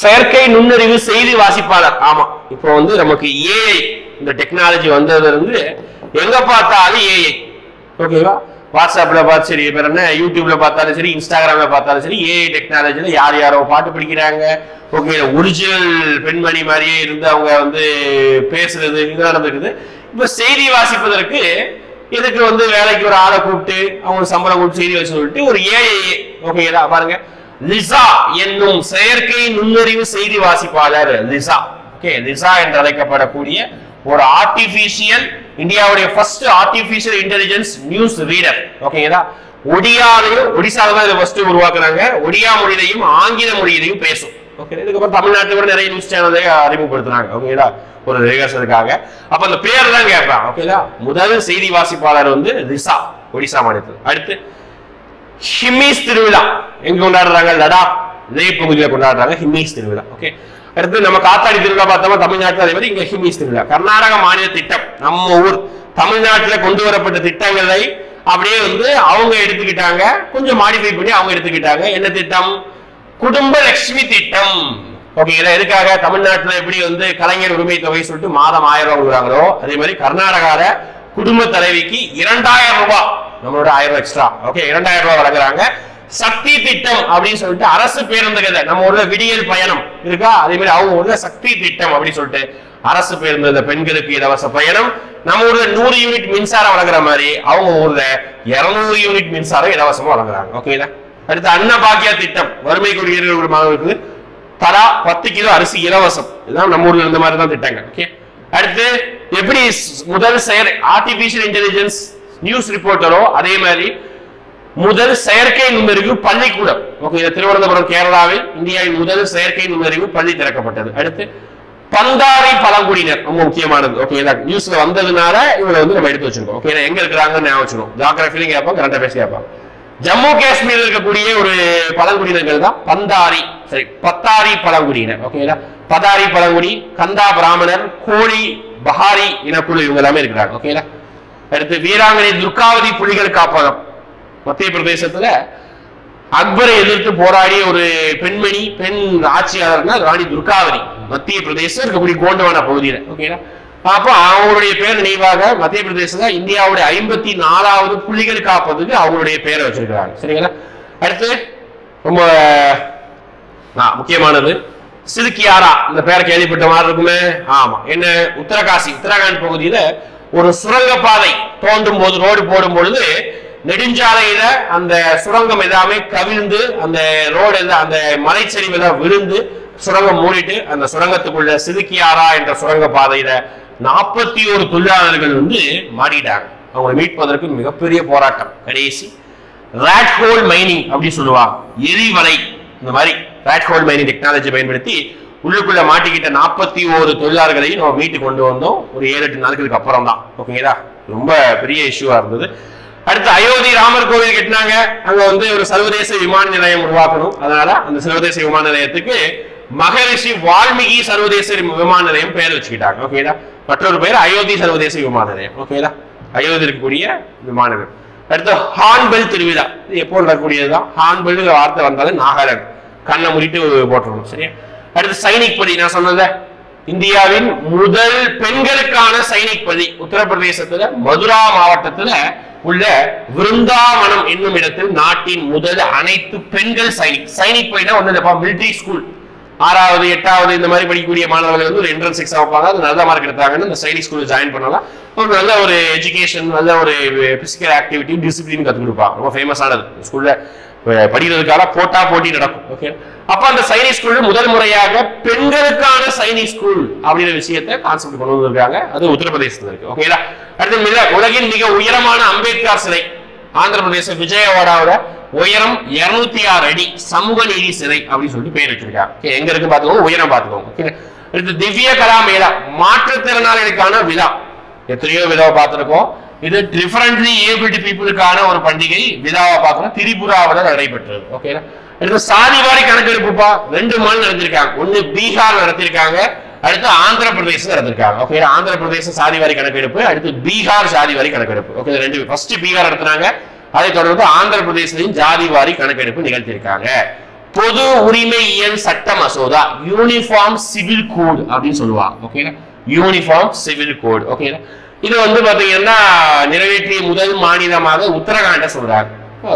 செயற்கை நுண்ணறிவு செய்தி வாசிப்பாளர். ஆமா, இப்போ வந்து நமக்கு ஏஐ இந்த டெக்னாலஜி வந்ததுல இருந்து எங்க பார்த்தாலும் ஏஐ. ஓகேவா, வாட்ஸ்அப்ல பார்த்து சரி, யூடியூப்ல பார்த்தாலும் சரி, இன்ஸ்டாகிராம்ல பார்த்தாலும் சரி, ஏஐ டெக்னாலஜில யாரோ பாட்டு பிடிக்கிறாங்க. ஓகே, ஒரிஜினல் பெண்மணி மாதிரியே இருந்து அவங்க வந்து பேசுறது இதெல்லாம் நடந்துருக்குது. இப்ப செய்தி வாசிப்பதற்கு இதுக்கு வந்து வேலைக்கு ஒரு ஆளை கூப்பிட்டு அவங்க சம்பளம் கொடுத்து செய்தி வச்சு சொல்லிட்டு ஒரு ஏஐ. ஓகேங்களா, பாருங்க, லிசா என்னும் செயற்கை நுண்ணறிவு செய்தி வாசிப்பாளர் லிசா. ஓகே, லிசா என்று அழைக்கப்படக்கூடிய ஒரு ஆர்டிபிஷியல், இந்தியாவுடைய first artificial intelligence news reader. ஓகேங்களா, ஒடிசால தான் இதை ஃபர்ஸ்ட் உருவாக்குறாங்க. ஒடியா மொழியிலையும் ஆங்கில மொழியிலையும் பேசும். ஓகே, இதுக்கப்புறம் தமிழ்நாட்டில் கூட நிறைய நியூஸ் சேனலை அறிமுகப்படுத்துறாங்க. ஓகேங்களா, ஒரு ரிகர்சலுக்காக. அப்ப அந்த பேர் தான் கேட்பாங்க. ஓகேங்களா, முதல் செய்தி வாசிப்பாளர் வந்து லிசா, ஒடிசா மாநிலத்தில். அடுத்து ஹிம்மிஸ் திருவிழா எங்க கொண்டாடுறாங்க? லடாக் லே பகுதியில் கொண்டாடுறாங்க ஹிம்மிஸ் திருவிழா. ஓகே, அடுத்து நம்ம காத்தாடி திருவிழா பார்த்தோமா தமிழ்நாட்டில், அதே மாதிரி இங்க ஹிம்மிஸ் திருவிழா. கர்நாடக மாநில திட்டம், நம்ம ஊர் தமிழ்நாட்டில் கொண்டு வரப்பட்ட திட்டங்களை அப்படியே வந்து அவங்க எடுத்துக்கிட்டாங்க, கொஞ்சம் மாடிஃபை பண்ணி அவங்க எடுத்துக்கிட்டாங்க. என்ன திட்டம்? குடும்ப லட்சுமி திட்டம். ஓகேங்களா, எதுக்காக? தமிழ்நாட்டில் எப்படி வந்து கலைஞர் உரிமை தொகை சொல்லிட்டு மாதம் 1000 ரூபாய் கொடுக்குறாங்களோ அதே மாதிரி கர்நாடகால குடும்ப தலைவிக்கு 2000 ரூபாய், நம்மளோட 1000 எக்ஸ்ட்ரா. ஓகே, 2000 ரூபாய் வழங்குறாங்க. சக்தி திட்டம் அப்படின்னு சொல்லிட்டு அரசு பேருந்துகளை நம்ம ஊர்ல விடியல் பயணம் இருக்கா, அதே மாதிரி அவங்க ஊர்ல சக்தி திட்டம் அப்படின்னு சொல்லிட்டு அரசு பேருந்து பெண்களுக்கு இலவச பயணம். நம்ம ஊர்ல 100 யூனிட் மின்சாரம் வழங்குற மாதிரி அவங்க ஊர்ல 200 யூனிட் மின்சாரம் இலவசமா வழங்குறாங்க. ஓகேங்களா. அடுத்து அன்னபாக்கியா திட்டம், வறுமை குடியிருக்கிற மாணவர்களுக்கு தலா 10 கிலோ அரிசி இலவசம். இதுதான் நம்ம ஊர்ல இந்த மாதிரி தான் திட்டங்கள். ஓகே. அடுத்து எப்படி முதல் ஆர்டிபிஷியல் இன்டெலிஜென்ஸ் நியூஸ் ரிப்போர்ட்டரோ அதே மாதிரி முதல் செயற்கை நுண்ணறிவு பள்ளிக்கூடம். ஓகே, திருவனந்தபுரம் கேரளாவில் இந்தியாவின் முதல் செயற்கை நுண்ணறிவு பள்ளி திறக்கப்பட்டது. அடுத்து பந்தாரி பழங்குடியினர், ரொம்ப முக்கியமானது. ஓகே, நியூஸ்ல வந்ததுனால இவங்களை வந்து நம்ம எடுத்து வச்சிருக்கோம். ஓகே, எங்க இருக்கிறாங்கன்னு ஞாபகம் வச்சுக்கணும். ஜியோகிராஃபிலையும் கேட்பாங்க, கரண்ட் அஃபேர்ஸ் கேட்பாங்க. ஜம்மு காஷ்மீரில் இருக்கக்கூடிய ஒரு பழங்குடியினர்கள் தான் பந்தாரி, சரி பத்தாரி பழங்குடியினர். ஓகேங்களா. பதாரி பழங்குடி, கந்தா பிராமணர், கோழி பஹாரி இனக்குழு இவங்க எல்லாமே இருக்கிறாங்க. ஓகேங்களா. அடுத்து வீராங்கனை துர்காவதி புலிகள் காப்பகம், மத்திய பிரதேசத்துல அக்பரை எதிர்த்து போராடிய ஒரு பெண்மணி, பெண் ஆட்சியாளர்னா ராணி துர்காவதி, மத்திய பிரதேசம் இருக்கக்கூடிய கோண்டவானா பகுதியில. ஓகேங்களா. அப்போ அவங்களுடைய பேர் நினைவாக மத்திய பிரதேசத்துல இந்தியாவுடைய 54வது புலிகள் காப்பதுக்கு அவங்களுடைய பேரை வச்சிருக்கிறாங்க. சரிங்களா. அடுத்து ரொம்ப முக்கியமானது சிதுக்கியாரா, இந்த பேரை கேள்விப்பட்ட மாதிரி இருக்குமே. ஆமா, என்ன உத்தரகாசி உத்தரகாண்ட் பகுதியில ஒரு சுரங்கப்பாதை தோண்டும் போது, ரோடு போடும் பொழுது நெடுஞ்சாலையில அந்த சுரங்கம் எல்லாமே கவிழ்ந்து அந்த ரோடு அந்த மலைச்சரிவுல விழுந்து சுரங்கம் மூடிட்டு அந்த சுரங்கத்துக்குள்ள சிதுக்கியாரா என்ற சுரங்க பாதையில 41 தொழிலாளர்கள் வந்து மாட்டிட்டாங்க. அவங்களை மீட்பதற்கு மிகப்பெரிய போராட்டம். கடைசி ராட் ஹோல் மைனிங் அப்படின்னு சொல்லுவாங்க, எரிவலை. இந்த மாதிரி ராட் ஹோல் மைனிங் டெக்னாலஜி பயன்படுத்தி உள்ளுக்குள்ள மாட்டிக்கிட்ட 41 தொழிலாளர்களையும் நம்ம மீட்டு கொண்டு வந்தோம். ஒரு 7-8 நாட்களுக்கு அப்புறம் தான். ஓகேங்களா. ரொம்ப பெரிய இஷ்யூவா இருந்தது. அடுத்து அயோத்தி ராமர் கோவில் கட்டினாங்க. அங்க வந்து ஒரு சர்வதேச விமான நிலையம் உருவாக்கணும். அதனால அந்த சர்வதேச விமான நிலையத்துக்கு மகரிஷி வால்மீகி சர்வதேச விமான நிலையம் பெயர் வச்சுக்கிட்டாங்க. ஓகேங்களா. மற்றொரு பெயர் அயோத்தி சர்வதேச விமான நிலையம். ஓகேங்களா. அயோத்தி இருக்கக்கூடிய விமான நிலையம். அடுத்து ஹார்ன்பெல் திருவிழா, இது எப்போ நடக்கக்கூடியதுதான். ஹார்ன்பெல் வார்த்தை வந்தாலும் நாகாலாந்து, கண்ணை மூடிட்டு போட்டுருணும். சரியா. அடுத்து சைனிக் பள்ளி, நான் சொன்னத இந்தியாவின் முதல் பெண்களுக்கான சைனிக் பள்ளி உத்தரப்பிரதேசத்துல மதுரா மாவட்டத்துல உள்ள விருந்தாவனம் என்னும் இடத்தில் நாட்டின் முதல் அனைத்து பெண்கள் சைனிக் பள்ளினா ஒண்ணு இல்லப்பா, மிலிட்டரி ஸ்கூல். 6வது 8வது இந்த மாதிரி படிக்கக்கூடிய மாணவர்கள் வந்து ஒரு என்ட்ரன்ஸ் எக்ஸாம் வைப்பாங்க. அது நல்ல மார்க் எடுத்தாங்கன்னு இந்த சைனிக் ஸ்கூல்ல ஜாயின் பண்ணலாம். ஒரு நல்ல ஒரு எஜுகேஷன், நல்ல ஒரு பிசிக்கல் ஆக்டிவிட்டி, டிசிப்ளின் கற்றுக் கொடுப்பாங்க. ரொம்ப ஃபேமஸானது ஸ்கூல்ல. படிக்கிறதுக்காக போட்டி நடக்கும். ஓகே. அப்ப அந்த சைனிக் ஸ்கூல்ல முதல் முறையாக பெண்களுக்கான சைனிக் ஸ்கூல் அப்படிங்கிற விஷயத்தை கான்செப்ட் கொண்டு வந்திருக்காங்க. அது உத்தரப்பிரதேசத்துல இருக்கு. ஓகேங்களா. அடுத்து உலகின் மிக உயரமான அம்பேத்கர் சிலை ஆந்திர பிரதேச விஜயவாடாவோட உயரம் 206 அடி சமூக நீதி சிலை அப்படின்னு சொல்லிட்டு பேர் வச்சிருக்காங்க. எங்க இருக்கு பாத்துக்கோங்க, உயரம் பாத்துக்கோங்க. அடுத்து திவ்ய கலா மேளா, மாற்றுத்திறனாளிகளுக்கான விழா. எத்தனையோ விழாவை பார்த்திருக்கோம். இது டிஃபரண்ட்லி ஏபிள்டு பீப்புளுக்கான ஒரு பண்டிகை விழாவை பார்க்கணும். திரிபுராவில் நடைபெற்றது. ஓகேங்களா. அடுத்து சாதிவாரி கணக்கெடுப்புப்பா 2 மாநிலம் நடத்திருக்காங்க. ஒன்னு பீகார் நடத்திருக்காங்க, அடுத்து ஆந்திர பிரதேசம் நடத்திருக்காங்க. ஓகே. ஆந்திர பிரதேச சாதிவாரி கணக்கெடுப்பு, அடுத்து பீகார் சாதிவாரி கணக்கெடுப்பு. ஓகே. 2 ஃபர்ஸ்ட் பீகார் நடத்தினாங்க, அதை தொடர்ந்து ஆந்திர பிரதேசத்தின் ஜாதிவாரி கணக்கெடுப்பு நிகழ்த்திருக்காங்க. பொது உரிமையியல் சட்ட மசோதா, யூனிஃபார்ம் சிவில் கோட் அப்படின்னு சொல்லுவாங்க. Okay. Uniform civil code. Okay. இது வந்து பாத்தீங்கன்னா நிறைவேற்றிய முதல் மாநிலமாக உத்தரகாண்ட சொல்றாங்க.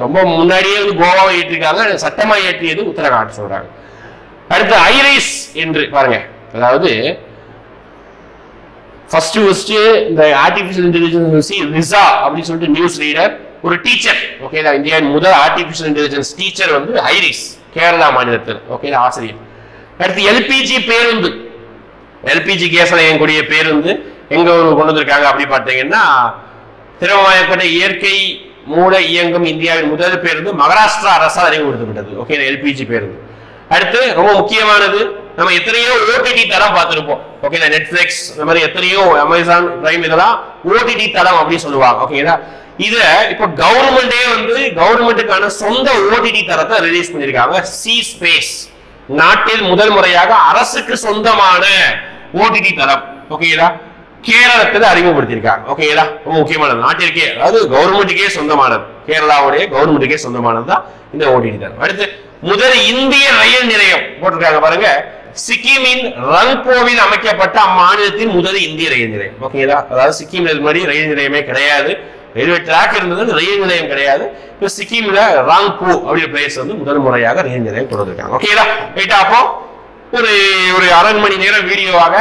ரொம்ப முன்னாடியே வந்து கோவாவை ஏற்றிருக்காங்க, சட்டமா ஏற்றியது உத்தரகாண்ட் சொல்றாங்க. அடுத்து ஐரிஸ் என்று பாருங்க, அதாவது ஃபர்ஸ்ட் இந்த ஆர்டிபிஷியல் இன்டெலிஜென்ஸ் ரிசா அப்படின்னு சொல்லிட்டு நியூஸ் ரீடர் ஒரு டீச்சர். ஓகே. இந்தியாவின் முதல் ஆர்டிபிஷியல் இன்டெலிஜென்ஸ் டீச்சர் வந்து ஐரிஸ், கேரளா மாநிலத்தில். ஓகே. ஆசிரியர். அடுத்து எல்பிஜி பேருந்து, எல்பிஜி கேஸ்ல இயங்கக்கூடிய பேருந்து எங்க கொண்டு வந்திருக்காங்க அப்படி பார்த்தீங்கன்னா திரவமயப்பட்ட இயற்கை மூல இயங்கும் இந்தியாவின் முதல் பேருந்து மகாராஷ்டிரா அரசால் அறிமுகப்படுத்தப்பட்டது. ஓகே. எல்பிஜி பேருந்து. அடுத்து ரொம்ப முக்கியமானது, நம்ம எத்தனையோ ஓடிடி தளம் பார்த்திருப்போம். ஓகே. நெட்ஃபிளிக்ஸ் இந்த மாதிரி எத்தனையோ அமேசான் பிரைம் இதெல்லாம் ஓடிடி தளம் அப்படின்னு சொல்லுவாங்க. ஓகேங்களா. இத இப்ப கவர்மெண்டே வந்து கவர்மெண்ட்டுக்கான சொந்த ஓடிடி தளத்தை ரிலீஸ் பண்ணிருக்காங்க. சி ஸ்பேஸ் நாட்டில் முதல் முறையாக அரசுக்கு சொந்தமான ஓடிடி தளம். ஓகேங்களா. கேரளத்தில் அறிமுகப்படுத்தியிருக்காங்க. ஓகேங்களா. ரொம்ப முக்கியமானது, நாட்டிற்கே அதாவது கவர்மெண்ட்டுக்கே சொந்தமானது, கேரளாவுடைய கவர்மெண்ட்டுக்கே சொந்தமானது தான் இந்த ஓடிடி தளம். அடுத்து முதல் இந்திய ரயில் நிலையம் போட்டிருக்காங்க பாருங்க, சிக்கிமின் ரங்போவில் அமைக்கப்பட்ட அம்மாநிலத்தின் முதல் இந்திய ரயில் நிலையம். ஓகேங்களா. அதாவது சிக்கிம் மாதிரி ரயில் நிலையமே கிடையாது. ரயில்வே ட்ராக் இருந்தது, ரயில் நிலையம் கிடையாது. இப்போ சிக்கிம்ல ராங்பூ அப்படிங்கிற பிளேஸ் வந்து முதல் முறையாக ரயில் நிலையம் கொண்டு வந்திருக்காங்க. ஓகேங்களா? ரைட்டா? அப்போ ஒரு ஒரு 1/2 மணி நேரம் வீடியோவாக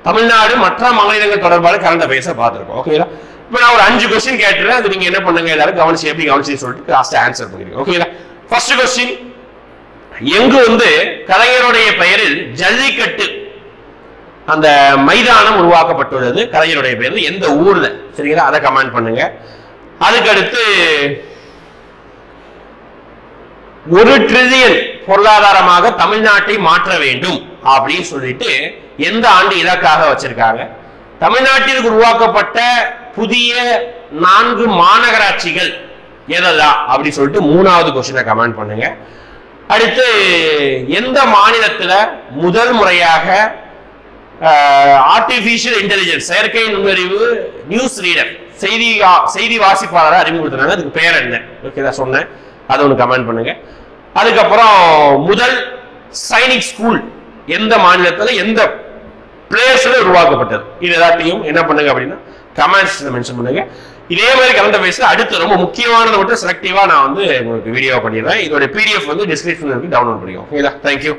தமிழ்நாடு மற்ற மாநிலங்கள் தொடர்பான கரண்ட் அஃபேர்ஸை பார்த்துருக்கோம். ஓகேங்களா? இப்போ நான் ஒரு 5 கொஸ்டின் கேட்டுறேன். அது நீங்க என்ன பண்ணுங்க, எல்லாரும் கவனிச்சு எப்படி கவனிச்சு சொல்லிட்டு லாஸ்ட் ஆன்சர் பண்ணிருக்கீங்க. ஓகேங்களா? ஃபர்ஸ்ட் கொஸ்டின், எங்கு வந்து கலைஞருடைய பெயரில் ஜல்லிக்கட்டு அந்த மைதானம் உருவாக்கப்பட்டுள்ளது? கலைஞருடைய பெயர் எந்த ஊர்ல? சரிங்களா? அதை கமெண்ட் பண்ணுங்க. அதுக்கடுத்து 1 ட்ரில்லியன் பொருளாதாரமாக தமிழ்நாட்டை மாற்ற வேண்டும் அப்படின்னு சொல்லிட்டு எந்த ஆண்டு இலக்காக வச்சிருக்காங்க? தமிழ்நாட்டிற்கு உருவாக்கப்பட்ட புதிய 4 மாநகராட்சிகள் எதெல்லாம் அப்படி சொல்லிட்டு 3வது கொஸ்டினை கமெண்ட் பண்ணுங்க. அடுத்து எந்த மாநிலத்துல முதல் முறையாக ஆர்டிபிஷியல் இன்டெலிஜென்ஸ் செயற்கை நுண்ணறிவு நியூஸ் ரீடர் செய்தி வாசிப்பாளரை அறிமுகப்படுத்துறாங்க? அதுக்கு பேர் என்ன? ஓகே, சொன்னேன், அதை ஒன்று கமெண்ட் பண்ணுங்க. அதுக்கப்புறம் முதல் சைனிக் ஸ்கூல் எந்த மாநிலத்துல எந்த பிளேஸ்ல உருவாக்கப்பட்டது? இது எல்லாத்தையும் என்ன பண்ணுங்க அப்படின்னா கமெண்ட்ஸ்ல மென்ஷன் பண்ணுங்க. இதே மாதிரி கரண்ட் அஃபேர்ஸ் அடுத்து ரொம்ப முக்கியமானதை மட்டும் செலக்டிவா நான் வந்து உங்களுக்கு வீடியோ பண்ணிடுறேன். இதோட PDF வந்து டிஸ்கிரிப்ஷன்ல இருக்கு, டவுன்லோட் பண்ணிக்கோங்க. ஓகேங்களா? தேங்க்யூ.